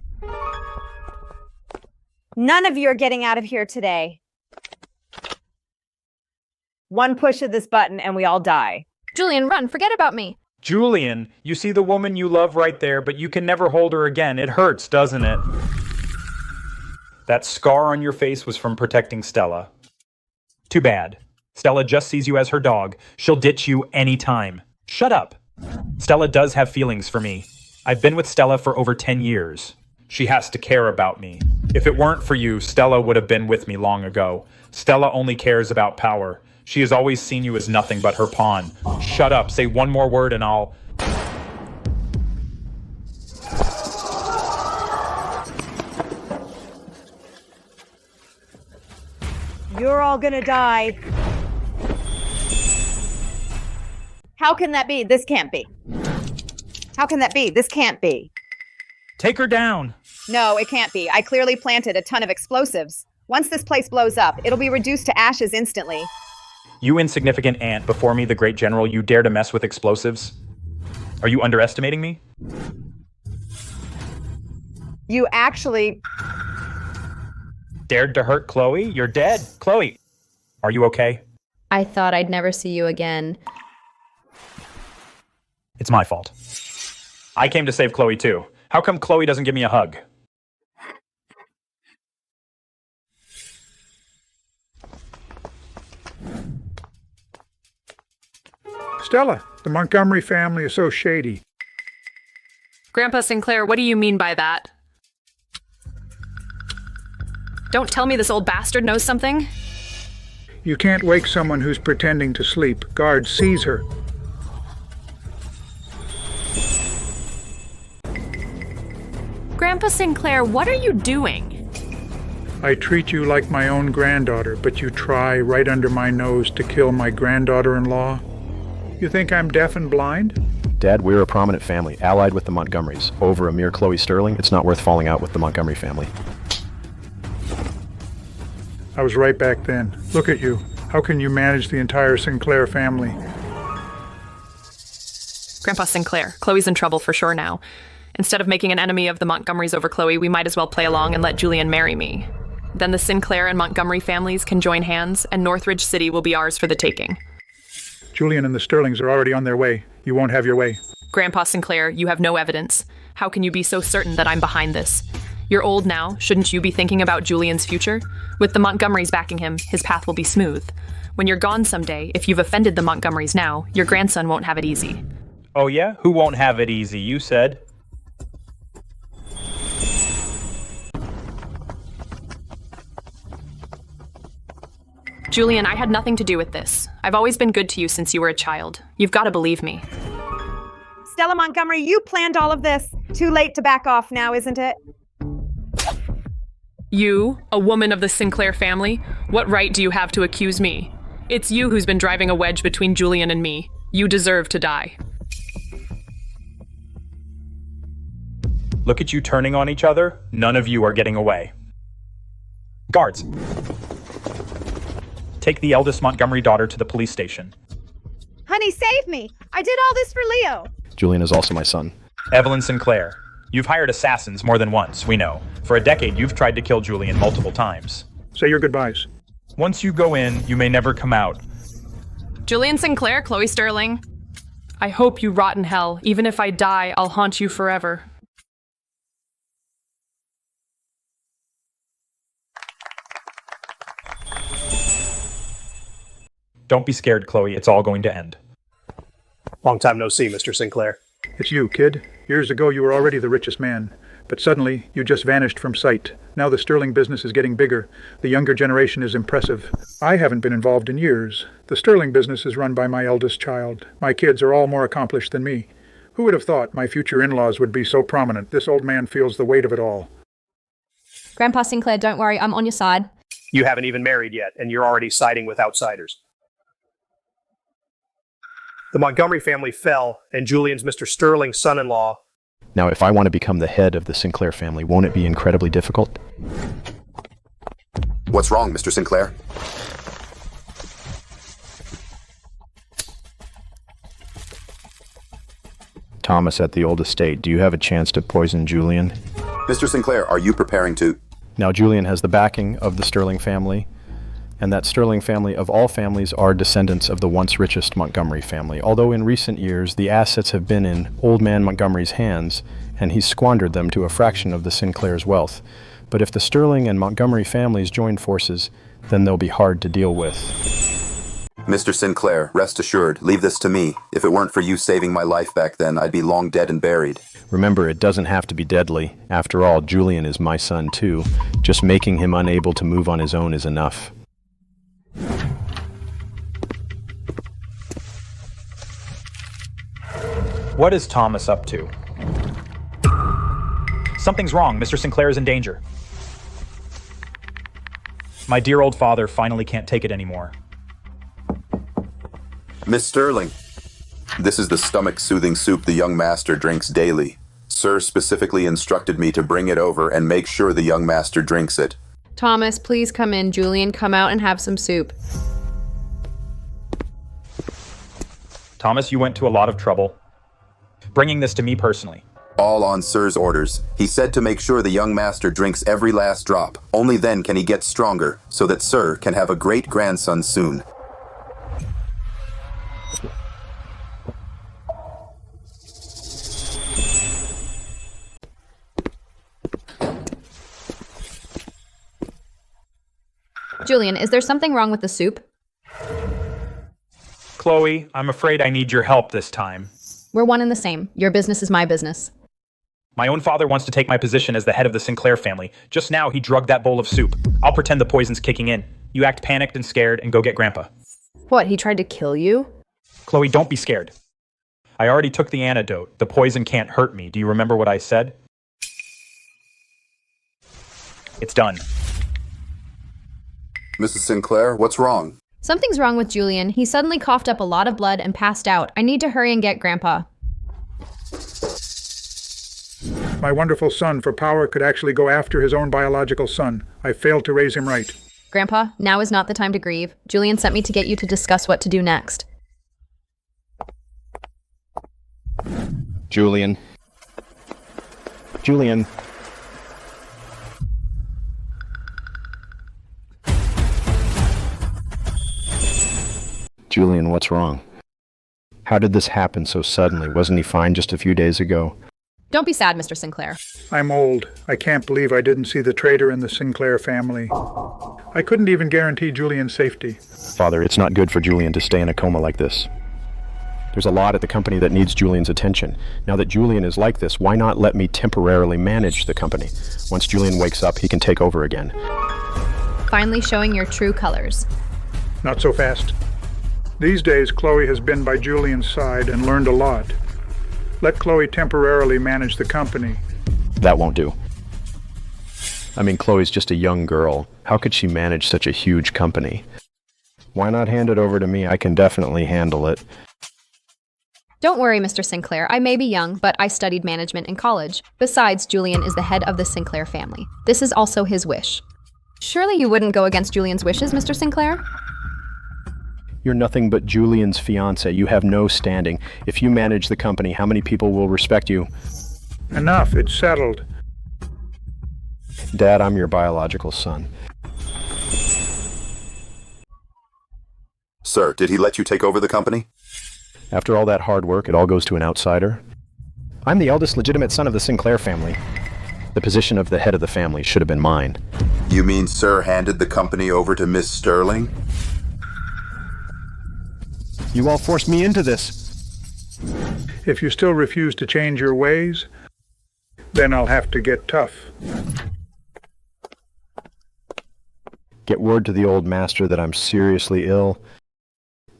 None of you are getting out of here today. One push of this button and we all die. Julian, run. Forget about me. Julian, you see the woman you love right there, but you can never hold her again. It hurts, doesn't it? That scar on your face was from protecting Stella. Too bad. Stella just sees you as her dog. She'll ditch you anytime. Shut up. Stella does have feelings for me. I've been with Stella for over 10 years. She has to care about me. If it weren't for you, Stella would have been with me long ago. Stella only cares about power. She has always seen you as nothing but her pawn. Shut up. Say one more word and I'll... You're all gonna die. How can that be? This can't be. How can that be? This can't be. Take her down. No, it can't be. I clearly planted a ton of explosives. Once this place blows up, it'll be reduced to ashes instantly. You insignificant ant, before me, the great general, you dare to mess with explosives? Are you underestimating me? You actually... Dared to hurt Chloe? You're dead. Chloe, are you okay? I thought I'd never see you again. It's my fault. I came to save Chloe too. How come Chloe doesn't give me a hug? Stella, the Montgomery family is so shady. Grandpa Sinclair, what do you mean by that? Don't tell me this old bastard knows something. You can't wake someone who's pretending to sleep. Guard sees her. Grandpa Sinclair, what are you doing? I treat you like my own granddaughter, but you try right under my nose to kill my granddaughter-in-law. You think I'm deaf and blind? Dad, we're a prominent family, allied with the Montgomerys. Over a mere Chloe Sterling, it's not worth falling out with the Montgomery family. I was right back then. Look at you. How can you manage the entire Sinclair family? Grandpa Sinclair, Chloe's in trouble for sure now. Instead of making an enemy of the Montgomerys over Chloe, we might as well play along and let Julian marry me. Then the Sinclair and Montgomery families can join hands, and Northridge City will be ours for the taking. Julian and the Sterlings are already on their way. You won't have your way. Grandpa Sinclair, you have no evidence. How can you be so certain that I'm behind this? You're old now. Shouldn't you be thinking about Julian's future? With the Montgomerys backing him, his path will be smooth. When you're gone someday, if you've offended the Montgomerys now, your grandson won't have it easy. Oh yeah? Who won't have it easy? You said. Julian, I had nothing to do with this. I've always been good to you since you were a child. You've got to believe me. Stella Montgomery, you planned all of this. Too late to back off now, isn't it? You, a woman of the Sinclair family? What right do you have to accuse me? It's you who's been driving a wedge between Julian and me. You deserve to die. Look at you turning on each other. None of you are getting away. Guards! Take the eldest Montgomery daughter to the police station. Honey, save me! I did all this for Leo. Julian is also my son. Evelyn Sinclair. You've hired assassins more than once, we know. For a decade, you've tried to kill Julian multiple times. Say your goodbyes. Once you go in, you may never come out. Julian Sinclair, Chloe Sterling. I hope you rot in hell. Even if I die, I'll haunt you forever. Don't be scared, Chloe. It's all going to end. Long time no see, Mr. Sinclair. It's you, kid. Years ago, you were already the richest man. But suddenly, you just vanished from sight. Now the Sterling business is getting bigger. The younger generation is impressive. I haven't been involved in years. The Sterling business is run by my eldest child. My kids are all more accomplished than me. Who would have thought my future in-laws would be so prominent? This old man feels the weight of it all. Grandpa Sinclair, don't worry, I'm on your side. You haven't even married yet, and you're already siding with outsiders. The Montgomery family fell, and Julian's Mr. Sterling's son-in-law. Now, if I want to become the head of the Sinclair family, won't it be incredibly difficult? What's wrong, Mr. Sinclair? Thomas at the old estate, do you have a chance to poison Julian? Mr. Sinclair, are you preparing to... Now, Julian has the backing of the Sterling family, and that Sterling family of all families are descendants of the once richest Montgomery family. Although in recent years, the assets have been in old man Montgomery's hands, and he's squandered them to a fraction of the Sinclair's wealth. But if the Sterling and Montgomery families join forces, then they'll be hard to deal with. Mr. Sinclair, rest assured, leave this to me. If it weren't for you saving my life back then, I'd be long dead and buried. Remember, it doesn't have to be deadly. After all, Julian is my son too. Just making him unable to move on his own is enough. What is Thomas up to? Something's wrong. Mr. Sinclair is in danger. My dear old father finally can't take it anymore. Miss Sterling, this is the stomach-soothing soup the young master drinks daily. Sir specifically instructed me to bring it over and make sure the young master drinks it. Thomas, please come in. Julian, come out and have some soup. Thomas, you went to a lot of trouble. Bringing this to me personally. All on Sir's orders. He said to make sure the young master drinks every last drop. Only then can he get stronger, so that Sir can have a great-grandson soon. Julian, is there something wrong with the soup? Chloe, I'm afraid I need your help this time. We're one and the same. Your business is my business. My own father wants to take my position as the head of the Sinclair family. Just now, he drugged that bowl of soup. I'll pretend the poison's kicking in. You act panicked and scared and go get Grandpa. What, he tried to kill you? Chloe, don't be scared. I already took the antidote. The poison can't hurt me. Do you remember what I said? It's done. Mrs. Sinclair, what's wrong? Something's wrong with Julian. He suddenly coughed up a lot of blood and passed out. I need to hurry and get Grandpa. My wonderful son for power could actually go after his own biological son. I failed to raise him right. Grandpa, now is not the time to grieve. Julian sent me to get you to discuss what to do next. Julian. Julian. Julian, what's wrong? How did this happen so suddenly? Wasn't he fine just a few days ago? Don't be sad, Mr. Sinclair. I'm old. I can't believe I didn't see the traitor in the Sinclair family. I couldn't even guarantee Julian's safety. Father, it's not good for Julian to stay in a coma like this. There's a lot at the company that needs Julian's attention. Now that Julian is like this, why not let me temporarily manage the company? Once Julian wakes up, he can take over again. Finally showing your true colors. Not so fast. These days, Chloe has been by Julian's side and learned a lot. Let Chloe temporarily manage the company. That won't do. I mean, Chloe's just a young girl. How could she manage such a huge company? Why not hand it over to me? I can definitely handle it. Don't worry, Mr. Sinclair. I may be young, but I studied management in college. Besides, Julian is the head of the Sinclair family. This is also his wish. Surely you wouldn't go against Julian's wishes, Mr. Sinclair? You're nothing but Julian's fiancé. You have no standing. If you manage the company, how many people will respect you? Enough, it's settled. Dad, I'm your biological son. Sir, did he let you take over the company? After all that hard work, it all goes to an outsider. I'm the eldest legitimate son of the Sinclair family. The position of the head of the family should have been mine. You mean Sir handed the company over to Miss Sterling? You all forced me into this. If you still refuse to change your ways, then I'll have to get tough. Get word to the old master that I'm seriously ill,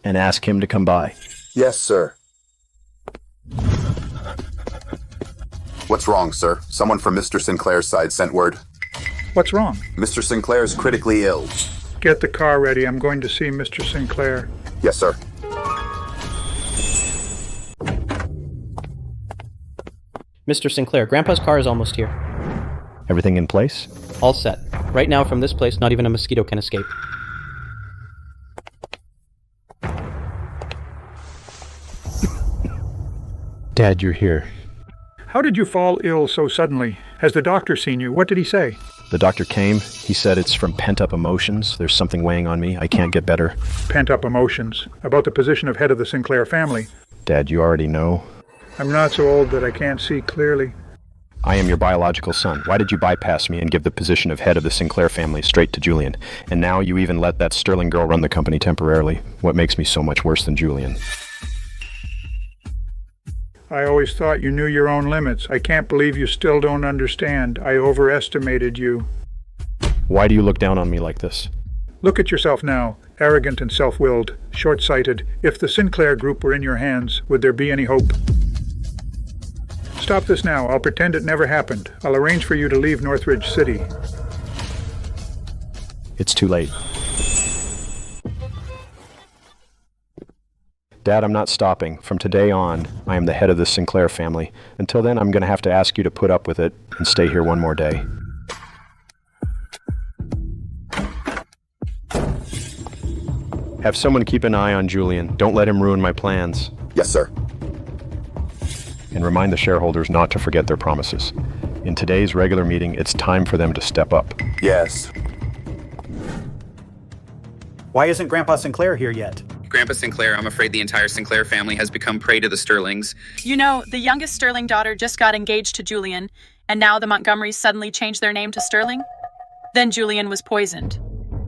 and ask him to come by. Yes, sir. What's wrong, sir? Someone from Mr. Sinclair's side sent word. What's wrong? Mr. Sinclair's critically ill. Get the car ready. I'm going to see Mr. Sinclair. Yes, sir. Mr. Sinclair, Grandpa's car is almost here. Everything in place? All set. Right now, from this place, not even a mosquito can escape. Dad, you're here. How did you fall ill so suddenly? Has the doctor seen you? What did he say? The doctor came. He said it's from pent-up emotions. There's something weighing on me. I can't get better. Pent-up emotions. About the position of head of the Sinclair family. Dad, you already know. I'm not so old that I can't see clearly. I am your biological son. Why did you bypass me and give the position of head of the Sinclair family straight to Julian? And now you even let that Sterling girl run the company temporarily. What makes me so much worse than Julian? I always thought you knew your own limits. I can't believe you still don't understand. I overestimated you. Why do you look down on me like this? Look at yourself now. Arrogant and self-willed. Short-sighted. If the Sinclair group were in your hands, would there be any hope? Stop this now. I'll pretend it never happened. I'll arrange for you to leave Northridge City. It's too late. Dad, I'm not stopping. From today on, I am the head of the Sinclair family. Until then, I'm going to have to ask you to put up with it and stay here one more day. Have someone keep an eye on Julian. Don't let him ruin my plans. Yes, sir. And remind the shareholders not to forget their promises. In today's regular meeting, it's time for them to step up. Yes. Why isn't Grandpa Sinclair here yet? Grandpa Sinclair, I'm afraid the entire Sinclair family has become prey to the Sterlings. You know, the youngest Sterling daughter just got engaged to Julian, and now the Montgomerys suddenly changed their name to Sterling? Then Julian was poisoned.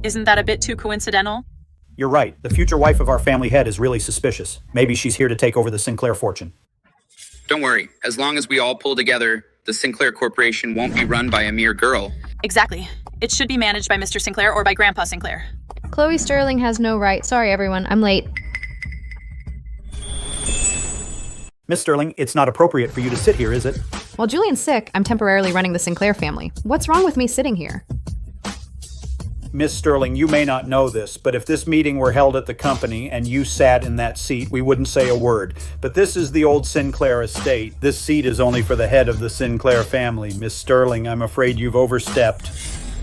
Isn't that a bit too coincidental? You're right. The future wife of our family head is really suspicious. Maybe she's here to take over the Sinclair fortune. Don't worry. As long as we all pull together, the Sinclair Corporation won't be run by a mere girl. Exactly. It should be managed by Mr. Sinclair or by Grandpa Sinclair. Chloe Sterling has no right. Sorry, everyone. I'm late. Miss Sterling, it's not appropriate for you to sit here, is it? While Julian's sick, I'm temporarily running the Sinclair family. What's wrong with me sitting here? Miss Sterling, you may not know this, but if this meeting were held at the company and you sat in that seat, we wouldn't say a word. But this is the old Sinclair estate. This seat is only for the head of the Sinclair family. Miss Sterling, I'm afraid you've overstepped.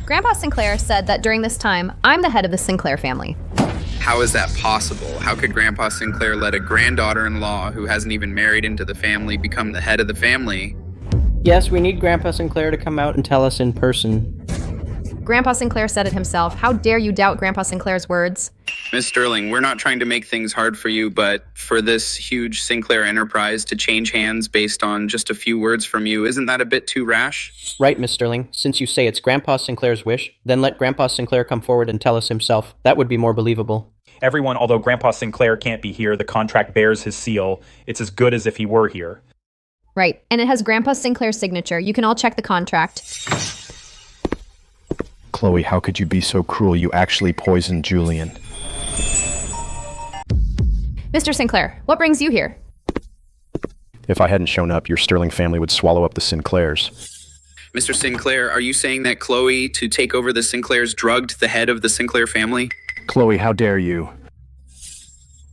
Grandpa Sinclair said that during this time, I'm the head of the Sinclair family. How is that possible? How could Grandpa Sinclair let a granddaughter-in-law who hasn't even married into the family become the head of the family? Yes, we need Grandpa Sinclair to come out and tell us in person. Grandpa Sinclair said it himself. How dare you doubt Grandpa Sinclair's words? Miss Sterling, we're not trying to make things hard for you, but for this huge Sinclair enterprise to change hands based on just a few words from you, isn't that a bit too rash? Right, Miss Sterling. Since you say it's Grandpa Sinclair's wish, then let Grandpa Sinclair come forward and tell us himself. That would be more believable. Everyone, although Grandpa Sinclair can't be here, the contract bears his seal. It's as good as if he were here. Right, and it has Grandpa Sinclair's signature. You can all check the contract. Chloe, how could you be so cruel? You actually poisoned Julian. Mr. Sinclair, what brings you here? If I hadn't shown up, your Sterling family would swallow up the Sinclairs. Mr. Sinclair, are you saying that Chloe, to take over the Sinclairs, drugged the head of the Sinclair family? Chloe, how dare you?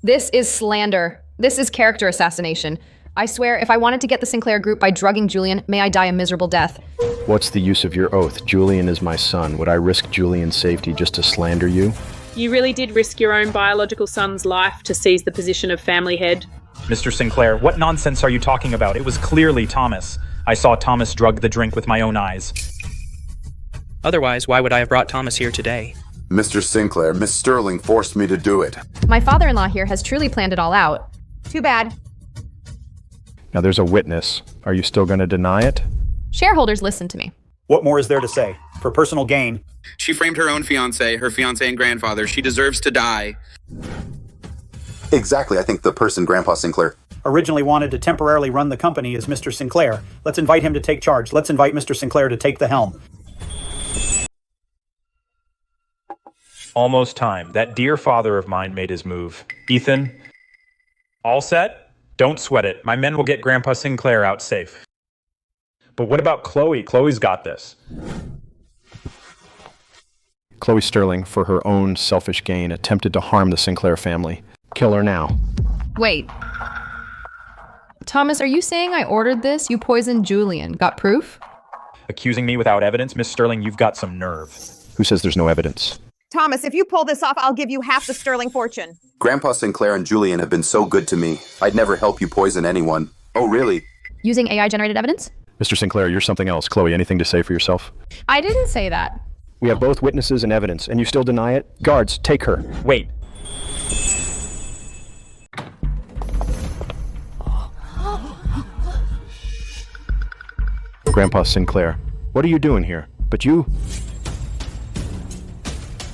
This is slander. This is character assassination. I swear, if I wanted to get the Sinclair group by drugging Julian, may I die a miserable death. What's the use of your oath? Julian is my son. Would I risk Julian's safety just to slander you? You really did risk your own biological son's life to seize the position of family head. Mr. Sinclair, what nonsense are you talking about? It was clearly Thomas. I saw Thomas drug the drink with my own eyes. Otherwise, why would I have brought Thomas here today? Mr. Sinclair, Miss Sterling forced me to do it. My father-in-law here has truly planned it all out. Too bad. Now there's a witness. Are you still going to deny it? Shareholders, listen to me. What more is there to say? For personal gain. She framed her own fiancé, her fiancé and grandfather. She deserves to die. Exactly, I think the person Grandpa Sinclair Originally wanted to temporarily run the company is Mr. Sinclair. Let's invite him to take charge. Let's invite Mr. Sinclair to take the helm. Almost time. That dear father of mine made his move. Ethan, all set? Don't sweat it. My men will get Grandpa Sinclair out safe. But what about Chloe? Chloe's got this. Chloe Sterling, for her own selfish gain, attempted to harm the Sinclair family. Kill her now. Wait. Thomas, are you saying I ordered this? You poisoned Julian. Got proof? Accusing me without evidence? Miss Sterling, you've got some nerve. Who says there's no evidence? Thomas, if you pull this off, I'll give you half the Sterling fortune. Grandpa Sinclair and Julian have been so good to me. I'd never help you poison anyone. Oh, really? Using AI-generated evidence? Mr. Sinclair, you're something else. Chloe, anything to say for yourself? I didn't say that. We have both witnesses and evidence, and you still deny it? Guards, take her. Wait. Grandpa Sinclair, what are you doing here? But you...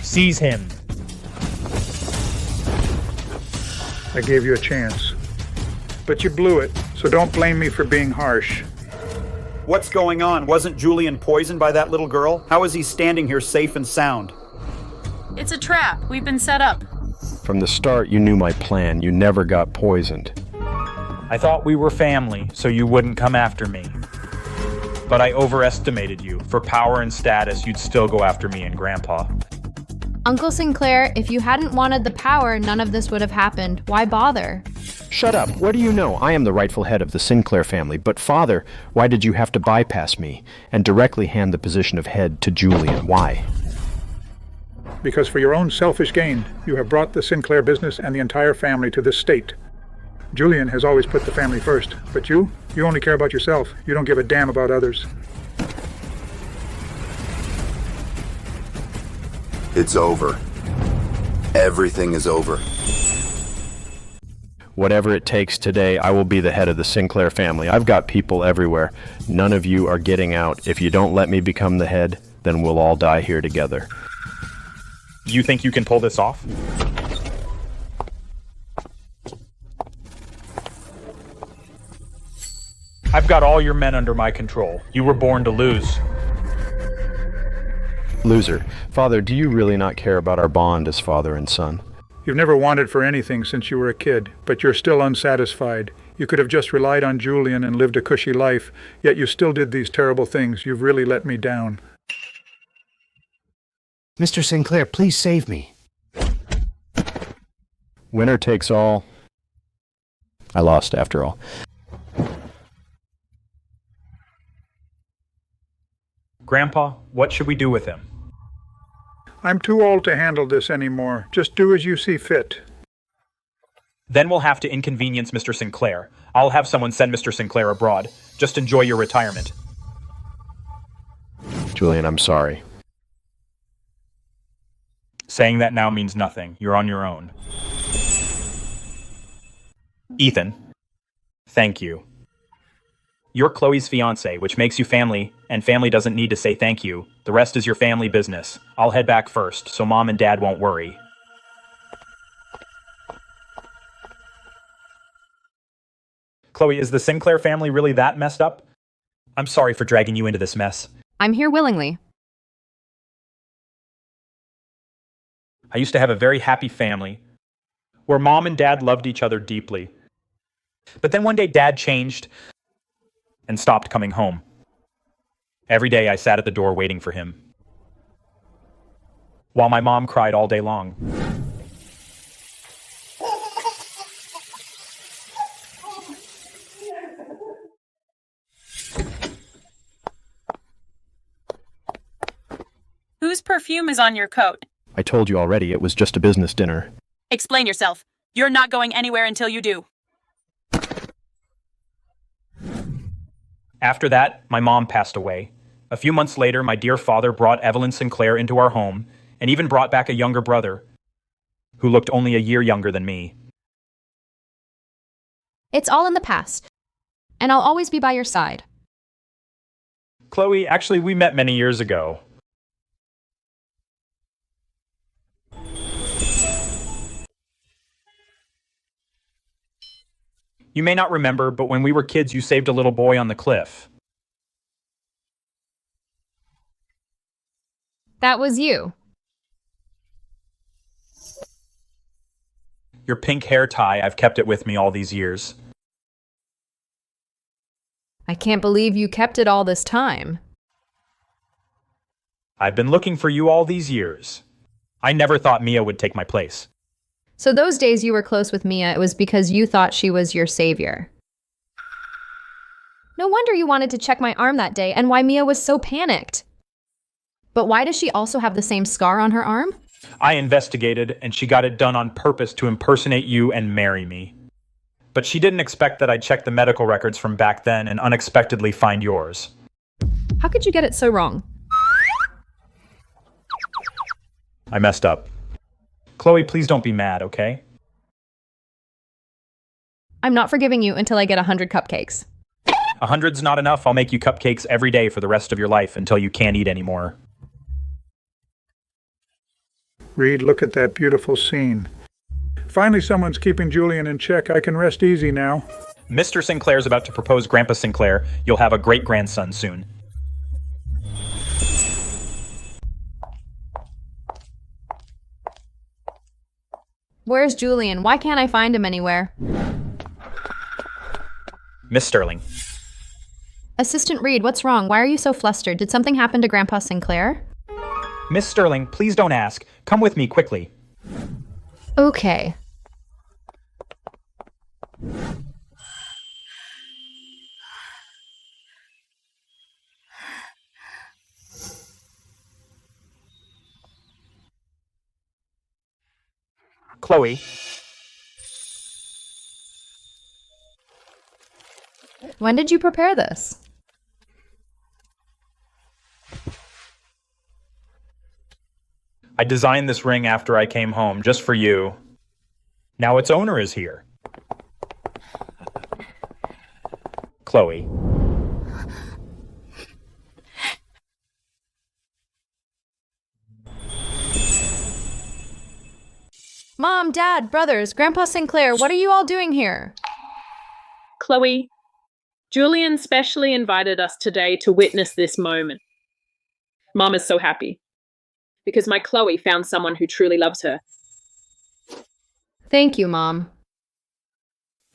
Seize him. I gave you a chance. But you blew it, so don't blame me for being harsh. What's going on? Wasn't Julian poisoned by that little girl? How is he standing here safe and sound? It's a trap. We've been set up. From the start, you knew my plan. You never got poisoned. I thought we were family, so you wouldn't come after me. But I overestimated you. For power and status, you'd still go after me and Grandpa. Uncle Sinclair, if you hadn't wanted the power, none of this would have happened. Why bother? Shut up. What do you know? I am the rightful head of the Sinclair family. But father, why did you have to bypass me and directly hand the position of head to Julian? Why? Because for your own selfish gain, you have brought the Sinclair business and the entire family to this state. Julian has always put the family first, but you only care about yourself. You don't give a damn about others. It's over. Everything is over. Whatever it takes today, I will be the head of the Sinclair family. I've got people everywhere. None of you are getting out. If you don't let me become the head, then we'll all die here together. You think you can pull this off? I've got all your men under my control. You were born to lose. Loser. Father, do you really not care about our bond as father and son? You've never wanted for anything since you were a kid, but you're still unsatisfied. You could have just relied on Julian and lived a cushy life, yet you still did these terrible things. You've really let me down. Mr. Sinclair, please save me. Winner takes all. I lost after all. Grandpa, what should we do with him? I'm too old to handle this anymore. Just do as you see fit. Then we'll have to inconvenience Mr. Sinclair. I'll have someone send Mr. Sinclair abroad. Just enjoy your retirement. Julian, I'm sorry. Saying that now means nothing. You're on your own. Ethan, thank you. You're Chloe's fiancé, which makes you family, and family doesn't need to say thank you. The rest is your family business. I'll head back first, so Mom and Dad won't worry. Chloe, is the Sinclair family really that messed up? I'm sorry for dragging you into this mess. I'm here willingly. I used to have a very happy family, where Mom and Dad loved each other deeply. But then one day Dad changed and stopped coming home. Every day I sat at the door waiting for him, while my mom cried all day long. perfume is on your coat? I told you already, it was just a business dinner. Explain yourself. You're not going anywhere until you do. After that, my mom passed away. A few months later, my dear father brought Evelyn Sinclair into our home and even brought back a younger brother who looked only a year younger than me. It's all in the past, and I'll always be by your side. Chloe, actually, we met many years ago. You may not remember, but when we were kids, you saved a little boy on the cliff. That was you. Your pink hair tie, I've kept it with me all these years. I can't believe you kept it all this time. I've been looking for you all these years. I never thought Mia would take my place. So those days you were close with Mia, it was because you thought she was your savior. No wonder you wanted to check my arm that day and why Mia was so panicked. But why does she also have the same scar on her arm? I investigated, and she got it done on purpose to impersonate you and marry me. But she didn't expect that I'd check the medical records from back then and unexpectedly find yours. How could you get it so wrong? I messed up. Chloe, please don't be mad, okay? I'm not forgiving you until I get 100 cupcakes. 100's not enough. I'll make you cupcakes every day for the rest of your life until you can't eat anymore. Reed, look at that beautiful scene. Finally, someone's keeping Julian in check. I can rest easy now. Mr. Sinclair's about to propose Grandpa Sinclair. You'll have a great-grandson soon. Where's Julian? Why can't I find him anywhere? Miss Sterling. Assistant Reed, what's wrong? Why are you so flustered? Did something happen to Grandpa Sinclair? Miss Sterling, please don't ask. Come with me quickly. Okay. Chloe. When did you prepare this? I designed this ring after I came home, just for you. Now its owner is here. Chloe. Mom, Dad, brothers, Grandpa Sinclair, what are you all doing here? Chloe, Julian specially invited us today to witness this moment. Mom is so happy because my Chloe found someone who truly loves her. Thank you, Mom.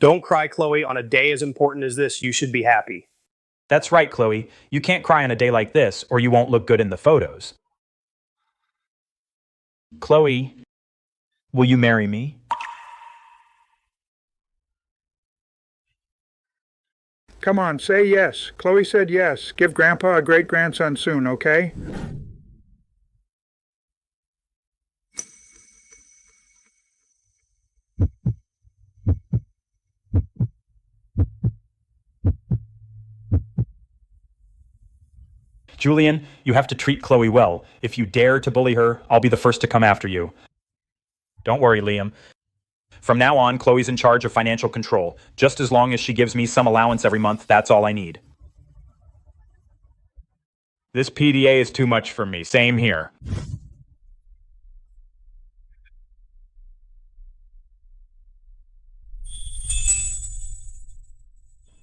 Don't cry, Chloe. On a day as important as this, you should be happy. That's right, Chloe. You can't cry on a day like this, or you won't look good in the photos. Chloe, will you marry me? Come on, say yes. Chloe said yes. Give Grandpa a great-grandson soon, okay? Julian, you have to treat Chloe well. If you dare to bully her, I'll be the first to come after you. Don't worry, Liam. From now on, Chloe's in charge of financial control. Just as long as she gives me some allowance every month, that's all I need. This PDA is too much for me. Same here.